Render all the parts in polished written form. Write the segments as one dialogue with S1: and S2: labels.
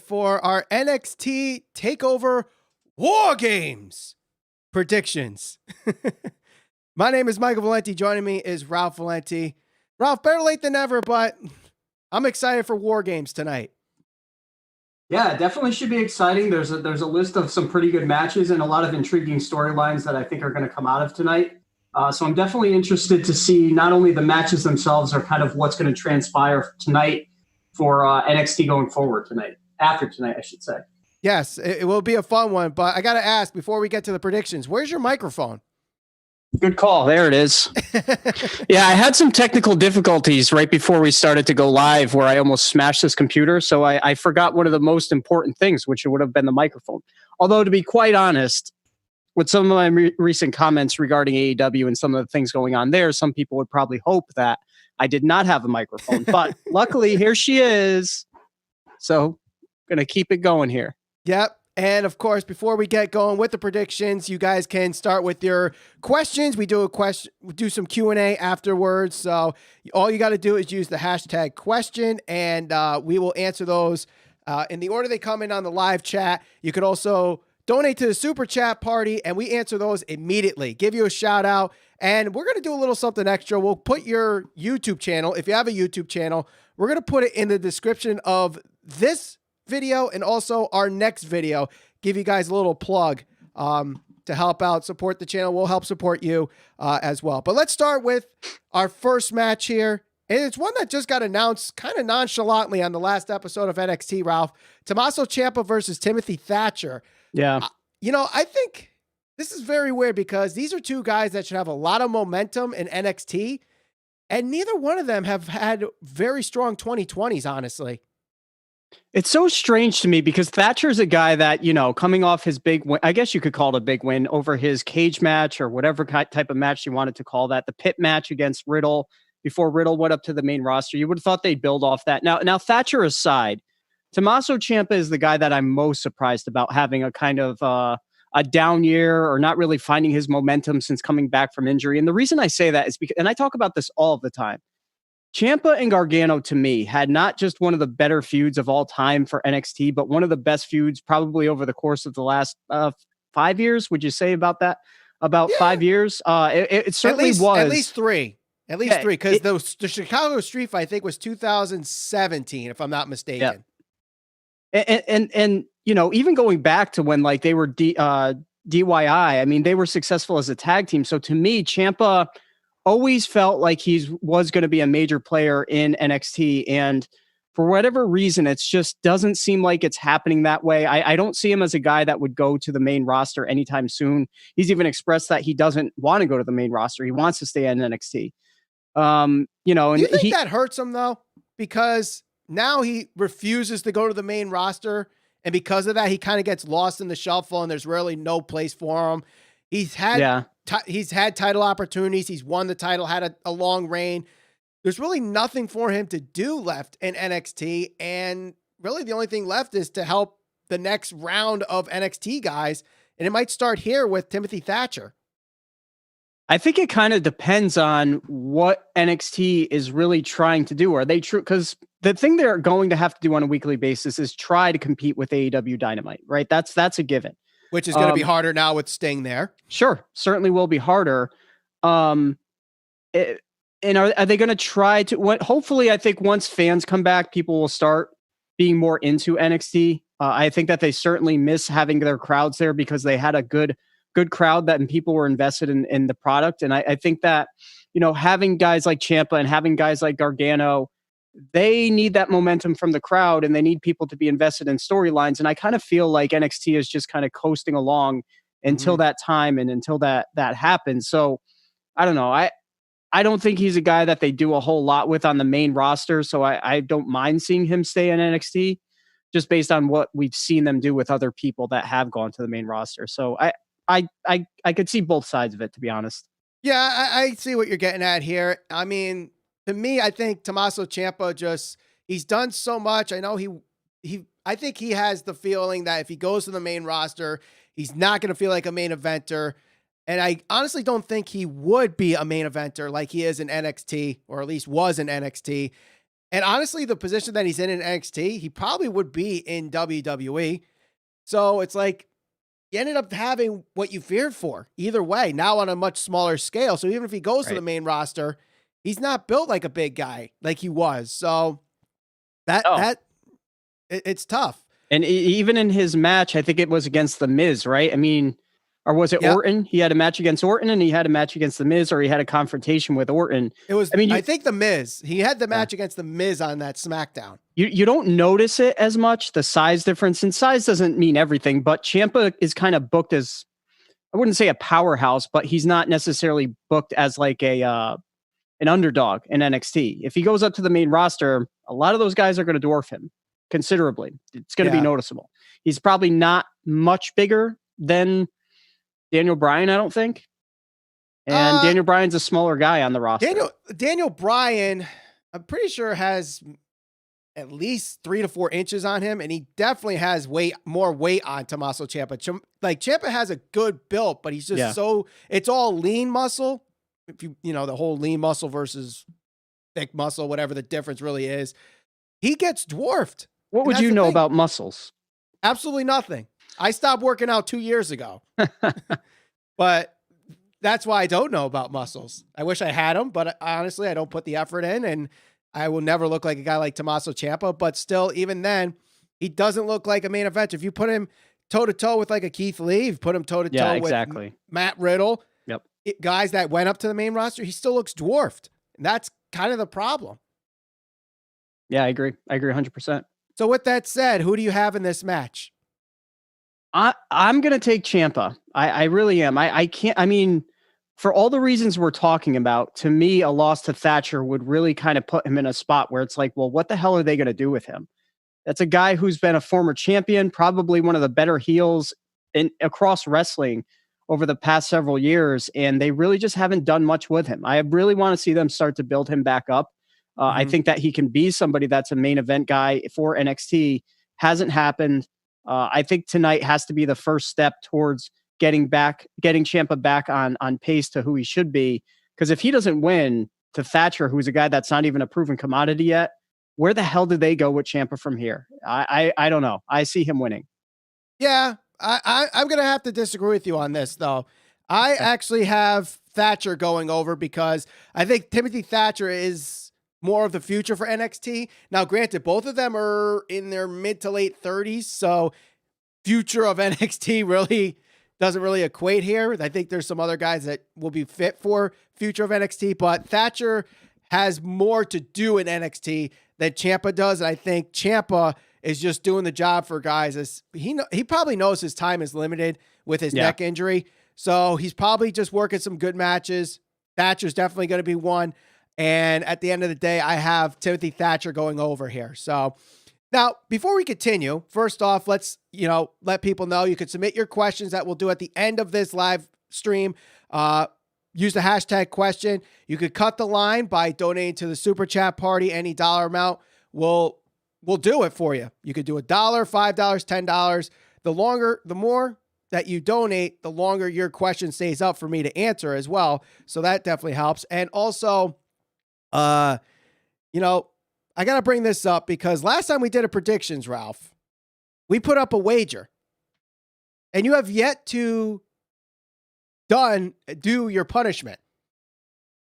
S1: for our NXT Takeover War Games predictions. My name is Michael Valenti. Joining me is Ralph Valenti. Ralph, better late than never, but I'm excited for War Games tonight.
S2: Yeah, definitely should be exciting. There's a list of some pretty good matches and a lot of intriguing storylines that I think are going to come out of tonight. So I'm definitely interested to see not only the matches themselves or kind of what's going to transpire tonight for NXT going forward tonight. After tonight, I should say.
S1: Yes, it will be a fun one, but I got to ask before we get to the predictions, where's your microphone?
S3: Good call. There it is. Yeah, I had some technical difficulties right before we started to go live where I almost smashed this computer. So I forgot one of the most important things, which would have been the microphone. Although, to be quite honest, with some of my recent comments regarding AEW and some of the things going on there, some people would probably hope that I did not have a microphone. But luckily, here she is. So going to keep it going here.
S1: Yep. And of course, before we get going with the predictions, you guys can start with your questions. We do some Q&A afterwards. So all you got to do is use the hashtag question, and we will answer those in the order they come in on the live chat. You could also donate to the super chat party, and we answer those immediately. Give you a shout out, and we're going to do a little something extra. We'll put your YouTube channel, if you have a YouTube channel, we're going to put it in the description of this video and also our next video. Give you guys a little plug to help out, support the channel. We'll help support you as well. But let's start with our first match here. And it's one that just got announced kind of nonchalantly on the last episode of NXT, Ralph. Tommaso Ciampa versus Timothy Thatcher.
S3: Yeah.
S1: I think this is very weird because these are two guys that should have a lot of momentum in NXT, and neither one of them have had very strong 2020s, honestly.
S3: It's so strange to me because Thatcher's a guy that, coming off his big win, I guess you could call it a big win over his cage match or whatever type of match you wanted to call that, the pit match against Riddle before Riddle went up to the main roster. You would have thought they'd build off that. Now Thatcher aside, Tommaso Ciampa is the guy that I'm most surprised about having a kind of a down year or not really finding his momentum since coming back from injury. And the reason I say that is because, and I talk about this all the time, Ciampa and Gargano, to me, had not just one of the better feuds of all time for NXT, but one of the best feuds probably over the course of the last 5 years. Would you say about that? About 5 years? It certainly was.
S1: At least three. At least three, because the Chicago Street Fight, I think, was 2017, if I'm not mistaken.
S3: Yeah. And even going back to when they were DYI, I mean, they were successful as a tag team. So to me, Ciampa always felt like he was going to be a major player in NXT. And for whatever reason, it just doesn't seem like it's happening that way. I don't see him as a guy that would go to the main roster anytime soon. He's even expressed that he doesn't want to go to the main roster. He wants to stay in NXT. And
S1: do you think that hurts him though? Because now he refuses to go to the main roster. And because of that, he kind of gets lost in the shuffle and there's really no place for him. He's had title opportunities. He's won the title, had a long reign. There's really nothing for him to do left in NXT. And really the only thing left is to help the next round of NXT guys. And it might start here with Timothy Thatcher.
S3: I think it kind of depends on what NXT is really trying to do. Are they true? Because the thing they're going to have to do on a weekly basis is try to compete with AEW Dynamite, right? That's a given.
S1: Which is going to be harder now with Sting there.
S3: Sure. Certainly will be harder. And are they going to try to, hopefully I think once fans come back, people will start being more into NXT. I think that they certainly miss having their crowds there because they had a good crowd and people were invested in the product. And I think that, having guys like Ciampa and having guys like Gargano, they need that momentum from the crowd and they need people to be invested in storylines. And I kind of feel like NXT is just kind of coasting along until that time and until that happens. So I don't know. I don't think he's a guy that they do a whole lot with on the main roster. So I don't mind seeing him stay in NXT just based on what we've seen them do with other people that have gone to the main roster. So I could see both sides of it, to be honest.
S1: Yeah, I see what you're getting at here. I mean, to me, I think Tommaso Ciampa he's done so much. I know I think he has the feeling that if he goes to the main roster, he's not going to feel like a main eventer. And I honestly don't think he would be a main eventer like he is in NXT, or at least was in NXT. And honestly, the position that he's in NXT, he probably would be in WWE. So it's like you ended up having what you feared for either way, now on a much smaller scale. So even if he goes to the main roster, he's not built like a big guy like he was. So it's tough.
S3: And even in his match, I think it was against The Miz, right? I mean, or was it Orton? He had a match against Orton and he had a match against The Miz, or he had a confrontation with Orton.
S1: It was, I think The Miz. He had the match against The Miz on that SmackDown.
S3: You don't notice it as much, the size difference. And size doesn't mean everything, but Ciampa is kind of booked as, I wouldn't say a powerhouse, but he's not necessarily booked as like an underdog in NXT. If he goes up to the main roster, a lot of those guys are going to dwarf him considerably. It's going to be noticeable. He's probably not much bigger than Daniel Bryan, I don't think. And Daniel Bryan's a smaller guy on the roster.
S1: Daniel Bryan, I'm pretty sure has at least 3 to 4 inches on him, and he definitely has more weight on Tommaso Ciampa. Like Ciampa has a good build, but he's just it's all lean muscle. If you know the whole lean muscle versus thick muscle, whatever the difference really is, he gets dwarfed.
S3: What would you know about muscles?
S1: Absolutely nothing. I stopped working out 2 years ago, but that's why I don't know about muscles. I wish I had them, but honestly, I don't put the effort in, and I will never look like a guy like Tommaso Ciampa. But still, even then, he doesn't look like a main event. If you put him toe to toe with like a Keith Lee, put him toe to toe with Matt Riddle, guys that went up to the main roster, he still looks dwarfed, and that's kind of the problem.
S3: Yeah, I agree. I agree 100%.
S1: So with that said, who do you have in this match?
S3: I'm going to take Ciampa. I really am. I can't, I mean, for all the reasons we're talking about, to me, a loss to Thatcher would really kind of put him in a spot where it's like, well, what the hell are they going to do with him? That's a guy who's been a former champion, probably one of the better heels across wrestling over the past several years, and they really just haven't done much with him. I really want to see them start to build him back up. I think that he can be somebody that's a main event guy for NXT. Hasn't happened. I think tonight has to be the first step towards getting Ciampa back on pace to who he should be. Because if he doesn't win to Thatcher, who's a guy that's not even a proven commodity yet, where the hell did they go with Ciampa from here? I don't know. I see him winning.
S1: Yeah, I'm going to have to disagree with you on this, though. I actually have Thatcher going over because I think Timothy Thatcher is more of the future for NXT. Now, granted, both of them are in their mid to late 30s, so future of NXT really doesn't really equate here. I think there's some other guys that will be fit for future of NXT, but Thatcher has more to do in NXT than Ciampa does, and I think Ciampa is just doing the job for guys. As he probably knows his time is limited with his neck injury, so he's probably just working some good matches. Thatcher's definitely going to be one. And at the end of the day, I have Timothy Thatcher going over here. So now, before we continue, first off, let's, let people know you can submit your questions that we'll do at the end of this live stream. Use the hashtag question. You could cut the line by donating to the super chat party. Any dollar amount, we'll do it for you. You could do $1, $5, $10. The more that you donate, the longer your question stays up for me to answer as well. So that definitely helps. And also, I got to bring this up because last time we did a predictions, Ralph, we put up a wager and you have yet to do your punishment.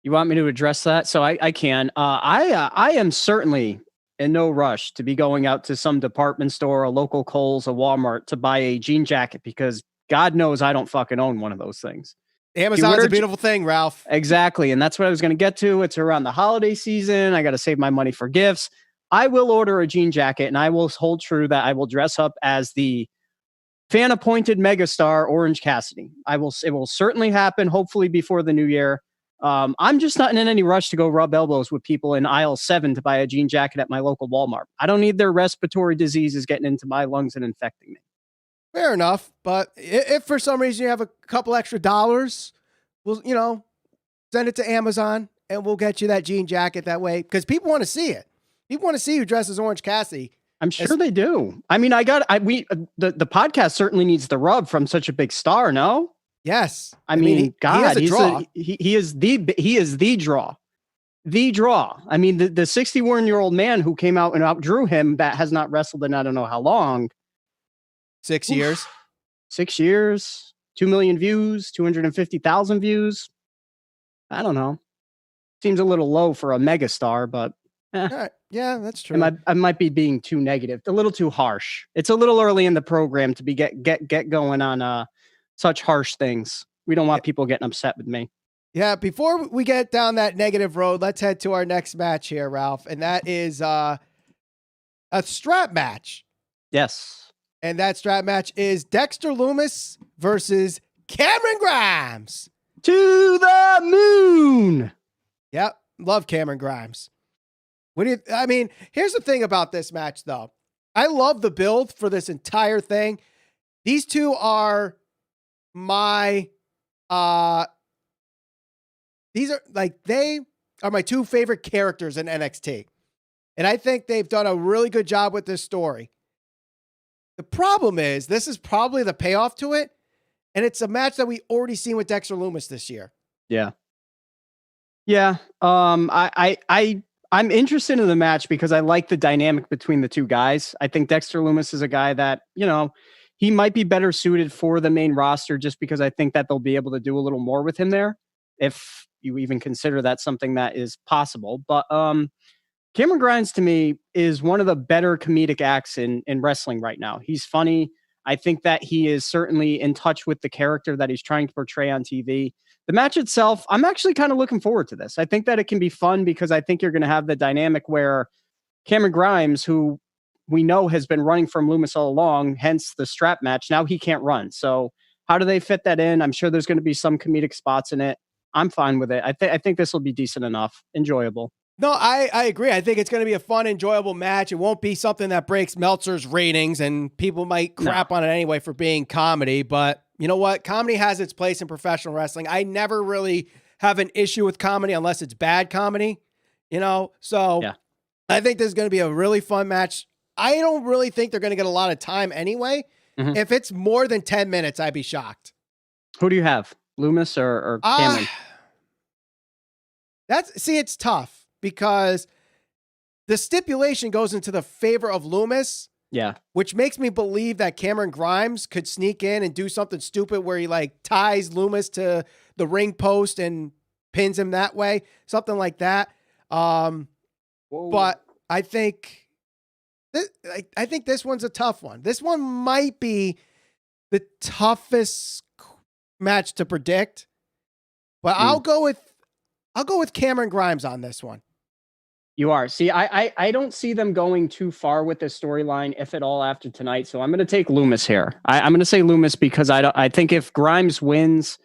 S3: You want me to address that? So I can. I am certainly in no rush to be going out to some department store, a local Kohl's, a Walmart to buy a jean jacket because God knows I don't fucking own one of those things.
S1: Amazon's a beautiful thing, Ralph.
S3: Exactly. And that's what I was going to get to. It's around the holiday season. I got to save my money for gifts. I will order a jean jacket and I will hold true that I will dress up as the fan appointed megastar Orange Cassidy. It will certainly happen, hopefully before the new year. I'm just not in any rush to go rub elbows with people in aisle 7 to buy a jean jacket at my local Walmart. I don't need their respiratory diseases getting into my lungs and infecting me.
S1: Fair enough. But if for some reason you have a couple extra dollars, we'll, send it to Amazon and we'll get you that jean jacket that way. Because people want to see it. People want to see you dressed as Orange Cassidy.
S3: I'm sure they do. I mean, the podcast certainly needs the rub from such a big star. No?
S1: Yes.
S3: I mean, God, he is the draw. the draw. I mean, the 61-year-old man who came out and outdrew him that has not wrestled in I don't know how long.
S1: 6 years.
S3: 6 years, 2 million views, 250,000 views. I don't know. Seems a little low for a megastar, but
S1: Right. Yeah, that's true.
S3: I might be being too negative, a little too harsh. It's a little early in the program to be get going on such harsh things. We don't want people getting upset with me.
S1: Yeah, before we get down that negative road, let's head to our next match here, Ralph, and that is a strap match.
S3: Yes.
S1: And that strap match is Dexter Lumis versus Cameron Grimes.
S3: To the moon.
S1: Yep, love Cameron Grimes. Here's the thing about this match, though. I love the build for this entire thing. These two are my they are my two favorite characters in NXT. And I think they've done a really good job with this story. The problem is this is probably the payoff to it. And it's a match that we already seen with Dexter Lumis this year.
S3: Yeah. Yeah. I'm interested in the match because I like the dynamic between the two guys. I think Dexter Lumis is a guy that, he might be better suited for the main roster just because I think that they'll be able to do a little more with him there. If you even consider that something that is possible. But Cameron Grimes to me is one of the better comedic acts in wrestling right now. He's funny. I think that he is certainly in touch with the character that he's trying to portray on TV. The match itself, I'm actually kind of looking forward to this. I think that it can be fun because I think you're going to have the dynamic where Cameron Grimes, who we know has been running from Lumis all along, hence the strap match, now he can't run. So how do they fit that in? I'm sure there's going to be some comedic spots in it. I'm fine with it. I think this will be decent enough, enjoyable.
S1: No, I agree. I think it's going to be a fun, enjoyable match. It won't be something that breaks Meltzer's ratings, and people might crap on it anyway for being comedy. But you know what? Comedy has its place in professional wrestling. I never really have an issue with comedy unless it's bad comedy, So yeah. I think this is going to be a really fun match. I don't really think they're going to get a lot of time anyway. Mm-hmm. If it's more than 10 minutes, I'd be shocked.
S3: Who do you have? Lumis or Cameron?
S1: It's tough. Because the stipulation goes into the favor of Lumis.
S3: Yeah.
S1: Which makes me believe that Cameron Grimes could sneak in and do something stupid where he ties Lumis to the ring post and pins him that way. Something like that. But I think this one's a tough one. This one might be the toughest match to predict. But I'll go with Cameron Grimes on this one.
S3: You are. See, I don't see them going too far with this storyline, if at all, after tonight. So I'm going to take Lumis here. I'm going to say Lumis because I think if Grimes wins,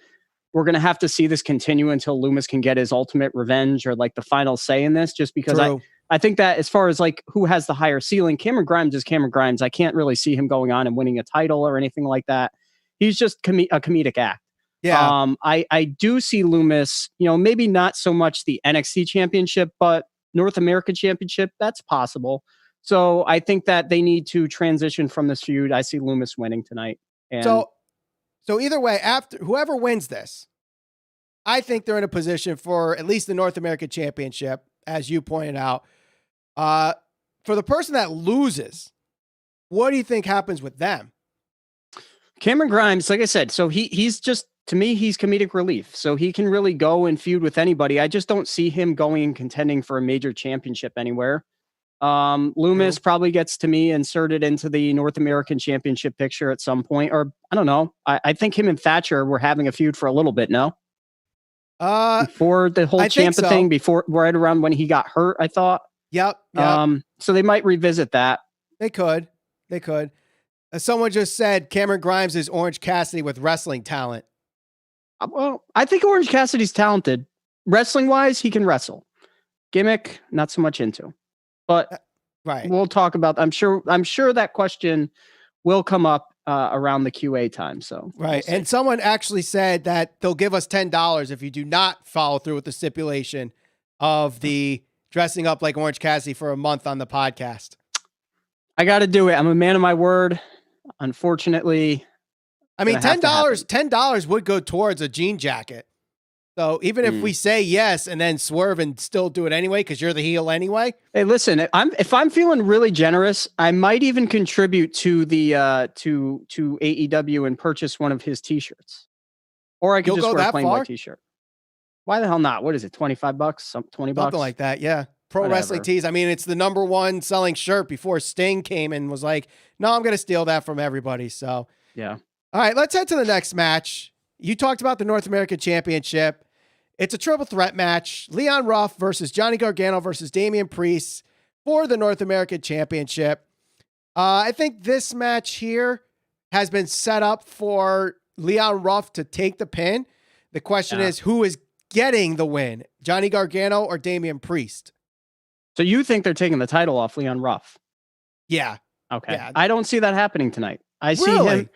S3: we're going to have to see this continue until Lumis can get his ultimate revenge or the final say in this. Just because I think that as far as who has the higher ceiling, Cameron Grimes is Cameron Grimes. I can't really see him going on and winning a title or anything like that. He's just a comedic act.
S1: Yeah.
S3: I do see Lumis, maybe not so much the NXT championship, but North American championship, that's possible. So I think that they need to transition from this feud. I see Lumis winning tonight. And
S1: so either way, after whoever wins this, I think they're in a position for at least the North American championship, as you pointed out. For the person that loses, what do you think happens with them?
S3: Cameron Grimes, like I said, so he's just, to me, he's comedic relief. So he can really go and feud with anybody. I just don't see him going and contending for a major championship anywhere. Lumis probably gets, to me, inserted into the North American championship picture at some point. Or I don't know. I think him and Thatcher were having a feud for a little bit, no? Before the whole Ciampa thing, before right around when he got hurt, I thought.
S1: Yep.
S3: So they might revisit that.
S1: They could. Someone just said Cameron Grimes is Orange Cassidy with wrestling talent.
S3: Well, I think Orange Cassidy's talented. Wrestling wise, he can wrestle. Gimmick, not so much into. But
S1: right.
S3: We'll talk about, I'm sure that question will come up around the QA time. So
S1: right. And someone actually said that they'll give us $10 if you do not follow through with the stipulation of the dressing up like Orange Cassidy for a month on the podcast.
S3: I got to do it. I'm a man of my word. Unfortunately,
S1: I mean, $10 would go towards a jean jacket. So even if we say yes and then swerve and still do it anyway, because you're the heel anyway.
S3: Hey, listen, if I'm feeling really generous, I might even contribute to the to AEW and purchase one of his t-shirts. Or I could just wear a plain white t-shirt. Why the hell not? What is it? $25? $20?
S1: Something like that. Yeah. Pro
S3: Whatever.
S1: Wrestling Tees. I mean, it's the number one selling shirt before Sting came and was like, no, I'm going to steal that from everybody. So,
S3: yeah.
S1: All right, let's head to the next match. You talked about the North American Championship. It's a triple threat match. Leon Ruff versus Johnny Gargano versus Damian Priest for the North American Championship. I think this match here has been set up for Leon Ruff to take the pin. The question is, who is getting the win? Johnny Gargano or Damian Priest?
S3: So you think they're taking the title off Leon Ruff?
S1: Yeah.
S3: Okay.
S1: Yeah.
S3: I don't see that happening tonight. I see him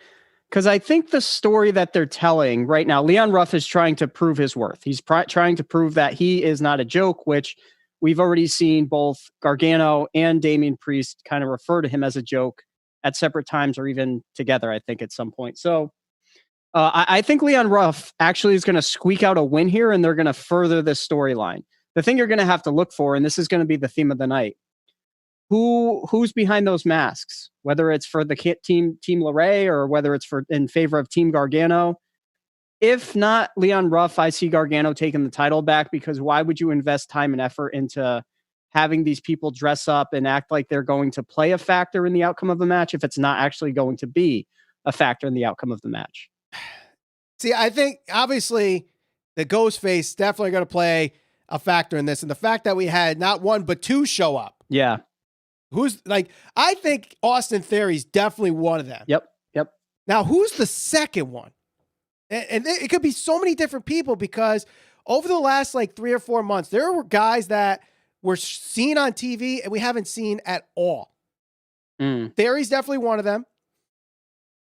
S3: because I think the story that they're telling right now, Leon Ruff is trying to prove his worth. He's trying to prove that he is not a joke, which we've already seen both Gargano and Damian Priest kind of refer to him as a joke at separate times or even together, I think, at some point. So I think Leon Ruff actually is going to squeak out a win here, and they're going to further this storyline. The thing you're going to have to look for, and this is going to be the theme of the night, who's behind those masks, whether it's for the team LeRae or whether it's in favor of Team Gargano. If not Leon Ruff, I see Gargano taking the title back, because why would you invest time and effort into having these people dress up and act like they're going to play a factor in the outcome of the match if it's not actually going to be a factor in the outcome of the match?
S1: See, I think obviously the Ghostface definitely going to play a factor in this. And the fact that we had not one, but two show up.
S3: Yeah.
S1: I think Austin Theory's definitely one of them.
S3: Yep.
S1: Now, who's the second one? And it could be so many different people, because over the last 3 or 4 months, there were guys that were seen on TV and we haven't seen at all. Theory's definitely one of them.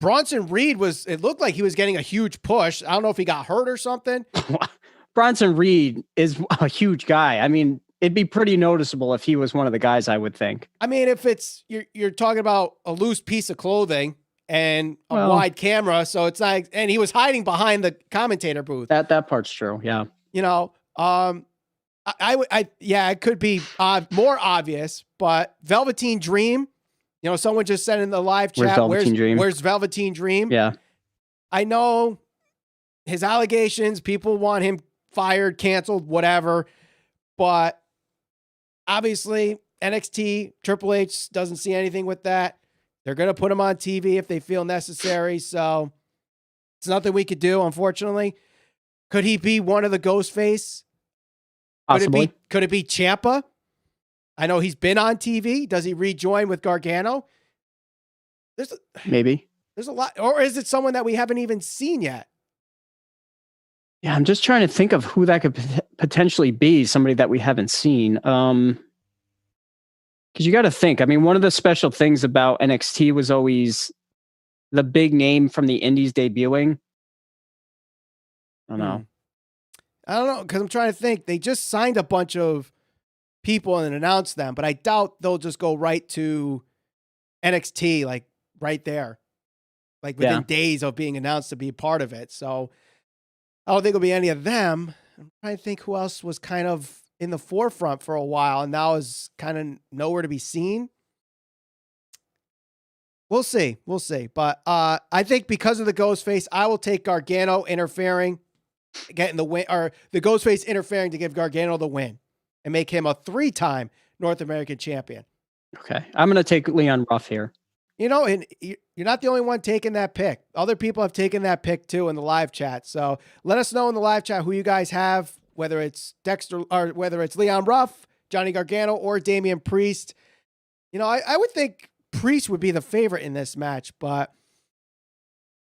S1: Bronson Reed it looked like he was getting a huge push. I don't know if he got hurt or something.
S3: Bronson Reed is a huge guy. I mean, it'd be pretty noticeable if he was one of the guys, I would think.
S1: I mean, if it's, you're talking about a loose piece of clothing and a wide camera, so it's like, and he was hiding behind the commentator booth.
S3: That part's true. Yeah.
S1: It could be more obvious, but Velveteen Dream, someone just said in the live chat, where's Velveteen Dream?
S3: Yeah.
S1: I know his allegations, people want him fired, canceled, whatever, but obviously NXT, Triple H doesn't see anything with that. They're going to put him on TV if they feel necessary. So it's nothing we could do, unfortunately. Could he be one of the Ghostface?
S3: Possibly.
S1: Could it be Ciampa? I know he's been on TV. Does he rejoin with Gargano?
S3: Maybe.
S1: There's a lot. Or is it someone that we haven't even seen yet?
S3: Yeah, I'm just trying to think of who that could potentially be, somebody that we haven't seen. Because you got to think, I mean, one of the special things about NXT was always the big name from the indies debuting. I don't know,
S1: because I'm trying to think. They just signed a bunch of people and announced them, but I doubt they'll just go right to NXT, right there, within days of being announced to be a part of it. So I don't think it'll be any of them. I'm trying to think who else was kind of in the forefront for a while and now is kind of nowhere to be seen. We'll see. But I think because of the Ghostface, I will take Gargano interfering, getting the win, or the Ghostface interfering to give Gargano the win and make him a 3-time North American champion.
S3: Okay. I'm going to take Leon Ruff here.
S1: And you're not the only one taking that pick. Other people have taken that pick too in the live chat. So let us know in the live chat who you guys have, whether it's Dexter or whether it's Leon Ruff, Johnny Gargano, or Damian Priest. I would think Priest would be the favorite in this match, but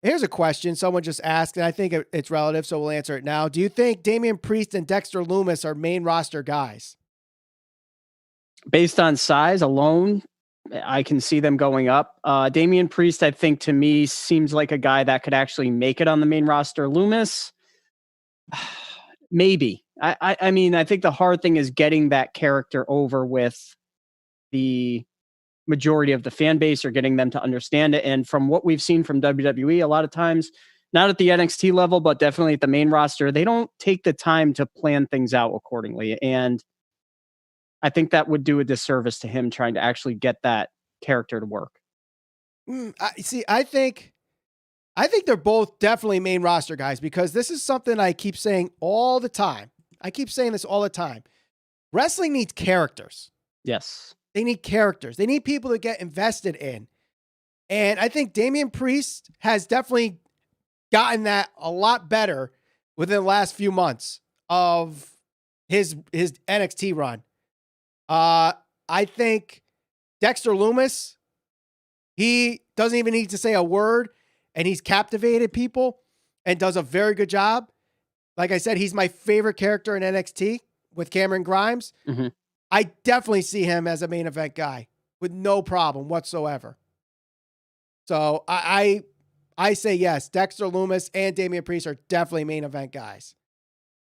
S1: here's a question someone just asked, and I think it's relative, so we'll answer it now. Do you think Damian Priest and Dexter Lumis are main roster guys?
S3: Based on size alone, I can see them going up. Damian Priest, I think, to me, seems like a guy that could actually make it on the main roster. Lumis, maybe. I mean, I think the hard thing is getting that character over with the majority of the fan base, or getting them to understand it. And from what we've seen from WWE, a lot of times not at the NXT level, but definitely at the main roster, they don't take the time to plan things out accordingly. And I think that would do a disservice to him trying to actually get that character to work.
S1: I think they're both definitely main roster guys, because this is something I keep saying all the time. I keep saying this all the time. Wrestling needs characters.
S3: Yes.
S1: They need characters. They need people to get invested in. And I think Damian Priest has definitely gotten that a lot better within the last few months of his NXT run. I think Dexter Lumis, he doesn't even need to say a word, and he's captivated people and does a very good job. Like I said, he's my favorite character in NXT with Cameron Grimes.
S3: Mm-hmm.
S1: I definitely see him as a main event guy with no problem whatsoever. So I say yes, Dexter Lumis and Damian Priest are definitely main event guys.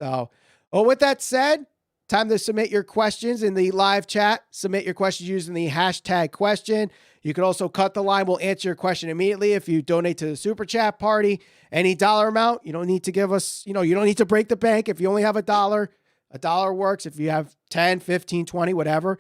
S1: So, with that said, time to submit your questions in the live chat. Submit your questions using the hashtag question. You can also cut the line. We'll answer your question immediately if you donate to the super chat party. Any dollar amount, you don't need to give us, you don't need to break the bank. If you only have $1 works. If you have 10, 15, 20, whatever,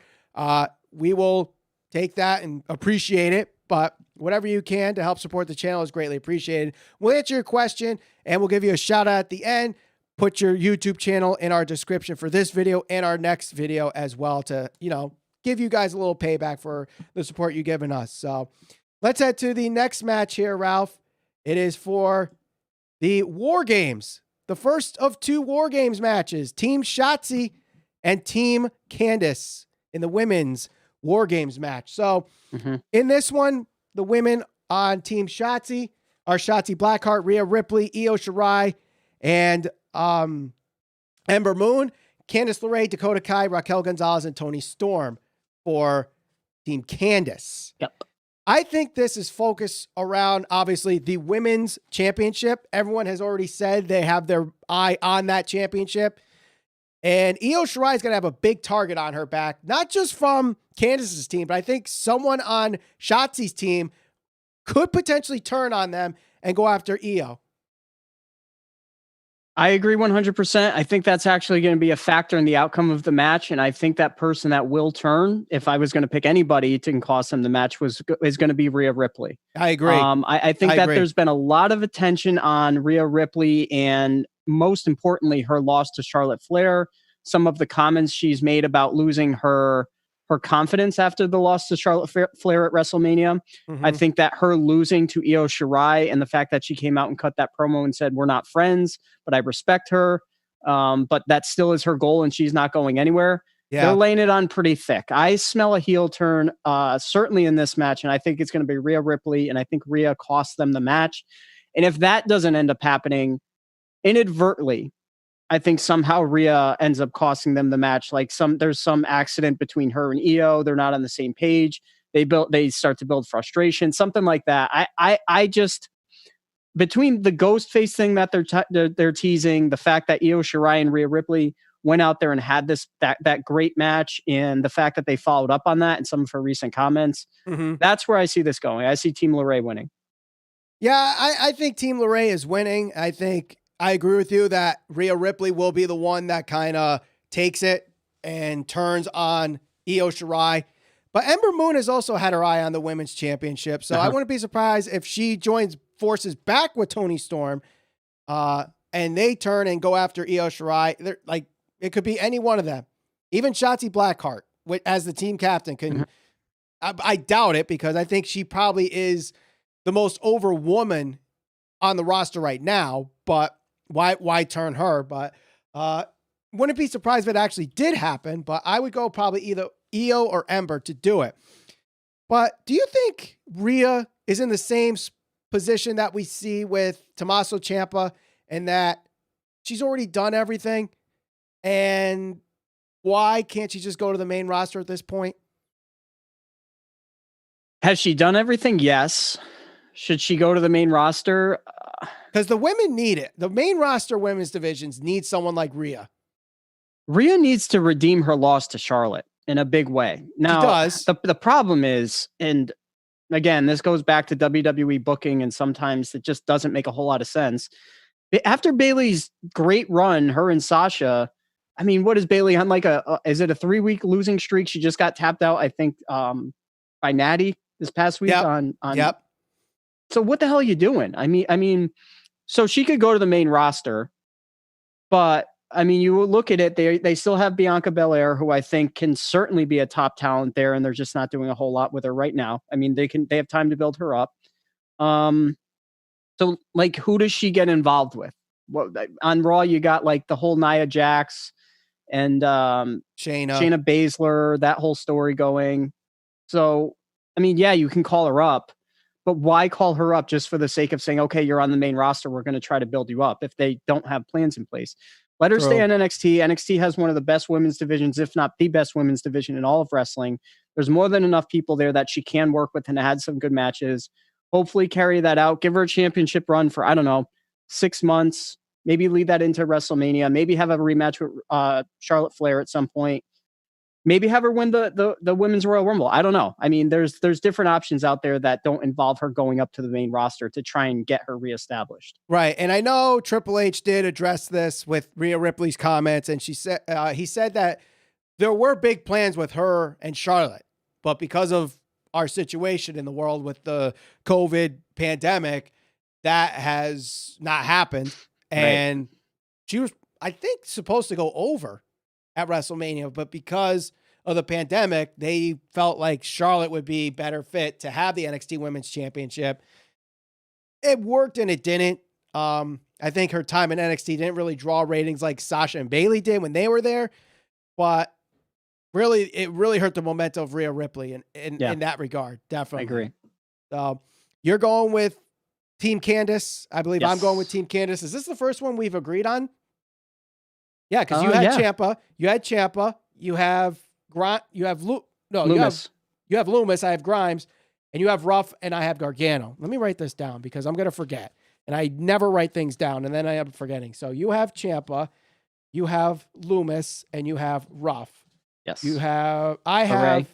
S1: we will take that and appreciate it. But whatever you can to help support the channel is greatly appreciated. We'll answer your question and we'll give you a shout out at the end. Put your YouTube channel in our description for this video and our next video as well to, give you guys a little payback for the support you've given us. So let's head to the next match here, Ralph. It is for the War Games, the first of 2 War Games matches, Team Shotzi and Team Candice in the women's War Games match. So in this one, the women on Team Shotzi are Shotzi Blackheart, Rhea Ripley, Io Shirai, and Ember Moon, Candice LeRae, Dakota Kai, Raquel Gonzalez, and Toni Storm for Team Candice.
S3: Yep.
S1: I think this is focused around, obviously, the women's championship. Everyone has already said they have their eye on that championship. And Io Shirai is going to have a big target on her back, not just from Candice's team, but I think someone on Shotzi's team could potentially turn on them and go after Io.
S3: I agree 100%. I think that's actually going to be a factor in the outcome of the match. And I think that person that will turn, if I was going to pick anybody to cost them the match, is going to be Rhea Ripley.
S1: I agree.
S3: I think there's been a lot of attention on Rhea Ripley and most importantly, her loss to Charlotte Flair. Some of the comments she's made about losing her confidence after the loss to Charlotte Flair at WrestleMania. I think that her losing to Io Shirai and the fact that she came out and cut that promo and said, we're not friends, but I respect her. But that still is her goal and she's not going anywhere. Yeah. They're laying it on pretty thick. I smell a heel turn, certainly in this match. And I think it's going to be Rhea Ripley. And I think Rhea costs them the match. And if that doesn't end up happening inadvertently, I think somehow Rhea ends up costing them the match. Like there's some accident between her and Io. They're not on the same page. They start to build frustration, something like that. I just, between the ghost face thing that they're teasing, the fact that Io Shirai and Rhea Ripley went out there and had that great match, and the fact that they followed up on that in some of her recent comments, that's where I see this going. I see Team LeRae winning.
S1: Yeah, I think Team LeRae is winning. I agree with you that Rhea Ripley will be the one that kind of takes it and turns on Io Shirai. But Ember Moon has also had her eye on the women's championship. So I wouldn't be surprised if she joins forces back with Toni Storm and they turn and go after Io Shirai. It could be any one of them. Even Shotzi Blackheart as the team captain can. I doubt it, because I think she probably is the most over woman on the roster right now, but why turn her? But wouldn't be surprised if it actually did happen, but I would go probably either Io or Ember to do it. But do you think Rhea is in the same position that we see with Tommaso Ciampa, and that she's already done everything? And why can't she just go to the main roster at this point?
S3: Has she done everything? Yes. Should she go to the main roster?
S1: Because the women need it. The main roster women's divisions need someone like Rhea.
S3: Rhea needs to redeem her loss to Charlotte in a big way. Now,
S1: she does.
S3: The problem is, and again, this goes back to WWE booking, and sometimes it just doesn't make a whole lot of sense. After Bayley's great run, her and Sasha, I mean, what is Bayley on, like is it a 3-week losing streak? She just got tapped out, I think, by Natty this past week.
S1: Yep.
S3: So what the hell are you doing? I mean, so she could go to the main roster, but I mean, you look at it, they still have Bianca Belair, who I think can certainly be a top talent there, and they're just not doing a whole lot with her right now. I mean, they have time to build her up. So like, who does she get involved with? Well, on Raw, you got like the whole Nia Jax and Shayna Baszler, that whole story going. So, I mean, yeah, you can call her up, but why call her up just for the sake of saying, okay, you're on the main roster, we're going to try to build you up, if they don't have plans in place? Let her stay on NXT. NXT has one of the best women's divisions, if not the best women's division in all of wrestling. There's more than enough people there that she can work with and had some good matches. Hopefully carry that out. Give her a championship run for, I don't know, 6 months. Maybe lead that into WrestleMania. Maybe have a rematch with Charlotte Flair at some point. Maybe have her win the Women's Royal Rumble. I don't know. I mean, there's different options out there that don't involve her going up to the main roster to try and get her reestablished.
S1: Right. And I know Triple H did address this with Rhea Ripley's comments, and he said that there were big plans with her and Charlotte, but because of our situation in the world with the COVID pandemic, that has not happened. And she was, I think, supposed to go over at WrestleMania, but because of the pandemic, they felt like Charlotte would be better fit to have the NXT Women's Championship. It worked and it didn't. I think her time in NXT didn't really draw ratings like Sasha and Bayley did when they were there, but really, it really hurt the momentum of Rhea Ripley in that regard. Definitely.
S3: I agree.
S1: So you're going with Team Candice. I believe I'm going with Team Candice. Is this the first one we've agreed on? Yeah, because you had Ciampa. You had Ciampa. You have
S3: Lumis.
S1: You have Lumis. I have Grimes, and you have Ruff, and I have Gargano. Let me write this down because I'm gonna forget, and I never write things down, and then I am forgetting. So you have Ciampa, you have Lumis, and you have Ruff.
S3: Yes.
S1: I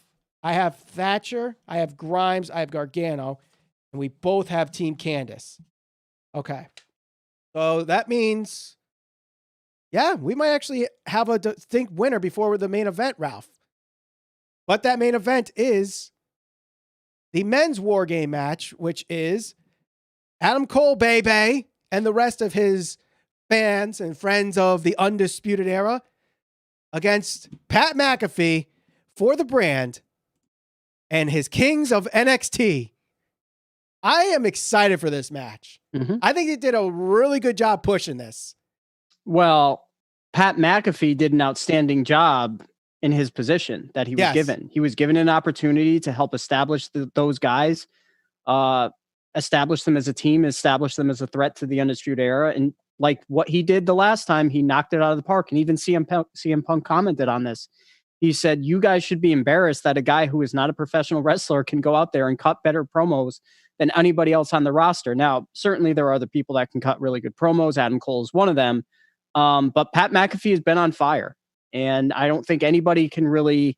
S1: have Thatcher. I have Grimes. I have Gargano, and we both have Team Candice. Okay, so that means. Yeah, we might actually have a distinct winner before the main event, Ralph. But that main event is the men's War Game match, which is Adam Cole, baby, and the rest of his fans and friends of the Undisputed Era against Pat McAfee for the brand and his Kings of NXT. I am excited for this match.
S3: Mm-hmm.
S1: I think they did a really good job pushing this.
S3: Well, Pat McAfee did an outstanding job in his position that he was given. He was given an opportunity to help establish those guys, establish them as a team, establish them as a threat to the Undisputed Era. And like what he did the last time, he knocked it out of the park. And even CM Punk commented on this. He said, you guys should be embarrassed that a guy who is not a professional wrestler can go out there and cut better promos than anybody else on the roster. Now, certainly there are other people that can cut really good promos. Adam Cole is one of them. But Pat McAfee has been on fire, and I don't think anybody can really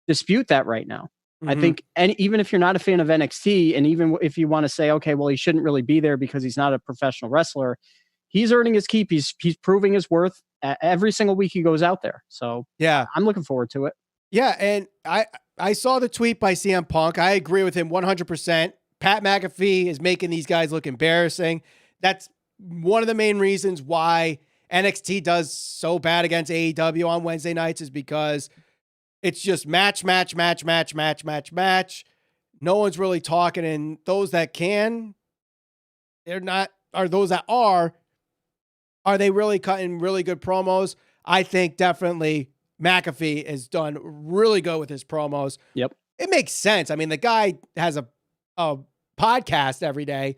S3: dispute that right now. Mm-hmm. I think even if you're not a fan of NXT, and even if you want to say, okay, well, he shouldn't really be there because he's not a professional wrestler, he's earning his keep. He's proving his worth every single week he goes out there. So yeah, I'm looking forward to it.
S1: Yeah, and I saw the tweet by CM Punk. I agree with him 100%. Pat McAfee is making these guys look embarrassing. That's one of the main reasons why NXT does so bad against AEW on Wednesday nights, is because it's just match. No one's really talking, and those that can, they're not, or those that are they really cutting really good promos? I think definitely McAfee has done really good with his promos.
S3: Yep.
S1: It makes sense. I mean, the guy has a podcast every day,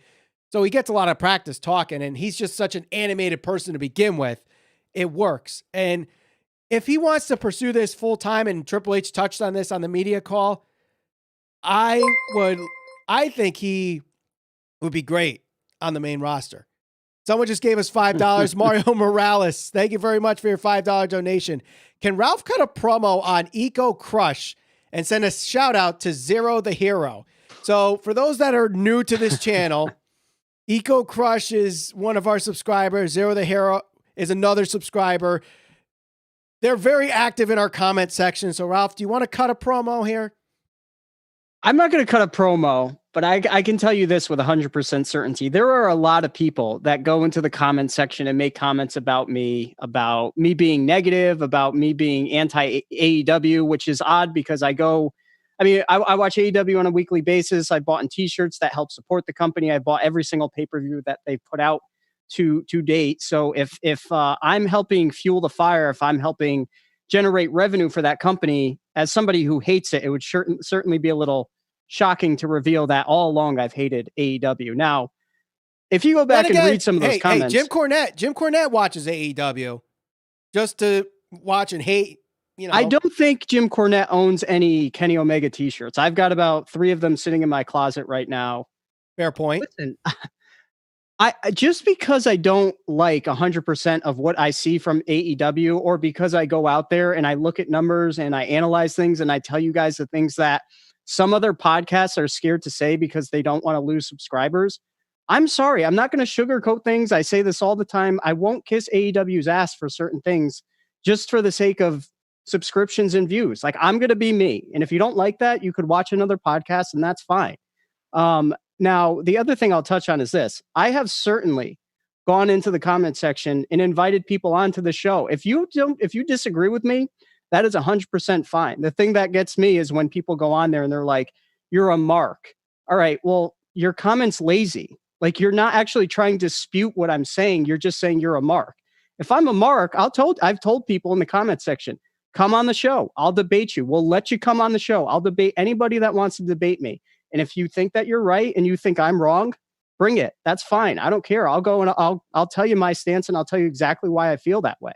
S1: so he gets a lot of practice talking, and he's just such an animated person to begin with. It works. And if he wants to pursue this full time, and Triple H touched on this on the media call, I think he would be great on the main roster. Someone just gave us $5. Mario Morales, thank you very much for your $5 donation. Can Ralph cut a promo on Eco Crush and send a shout out to Zero the Hero? So for those that are new to this channel, Eco Crush is one of our subscribers. Zero the Hero is another subscriber. They're very active in our comment section. So Ralph, do you want to cut a promo here?
S3: I'm not going to cut a promo, but I can tell you this with 100% certainty. There are a lot of people that go into the comment section and make comments about me being negative, about me being anti-AEW, which is odd because I watch AEW on a weekly basis. I bought in t-shirts that help support the company. I bought every single pay-per-view that they've put out to date. So if I'm helping fuel the fire, if I'm helping generate revenue for that company, as somebody who hates it, it would certainly be a little shocking to reveal that all along I've hated AEW. Now, if you go back and read some of those comments,
S1: Jim Cornette watches AEW just to watch and hate. You know,
S3: I don't think Jim Cornette owns any Kenny Omega t-shirts. I've got about 3 of them sitting in my closet right now.
S1: Fair point.
S3: Listen, I just because I don't like 100% of what I see from AEW, or because I go out there and I look at numbers and I analyze things and I tell you guys the things that some other podcasts are scared to say because they don't want to lose subscribers. I'm sorry. I'm not going to sugarcoat things. I say this all the time. I won't kiss AEW's ass for certain things just for the sake of subscriptions and views. Like, I'm going to be me. And if you don't like that, you could watch another podcast and that's fine. Now, the other thing I'll touch on is this. I have certainly gone into the comment section and invited people onto the show. If you disagree with me, that is 100% fine. The thing that gets me is when people go on there and they're like, "You're a mark." All right, well, your comment's lazy. Like, you're not actually trying to dispute what I'm saying. You're just saying you're a mark. If I'm a mark, I've told people in the comment section, come on the show. I'll debate you. We'll let you come on the show. I'll debate anybody that wants to debate me. And if you think that you're right and you think I'm wrong, bring it. That's fine. I don't care. I'll go and I'll tell you my stance and I'll tell you exactly why I feel that way.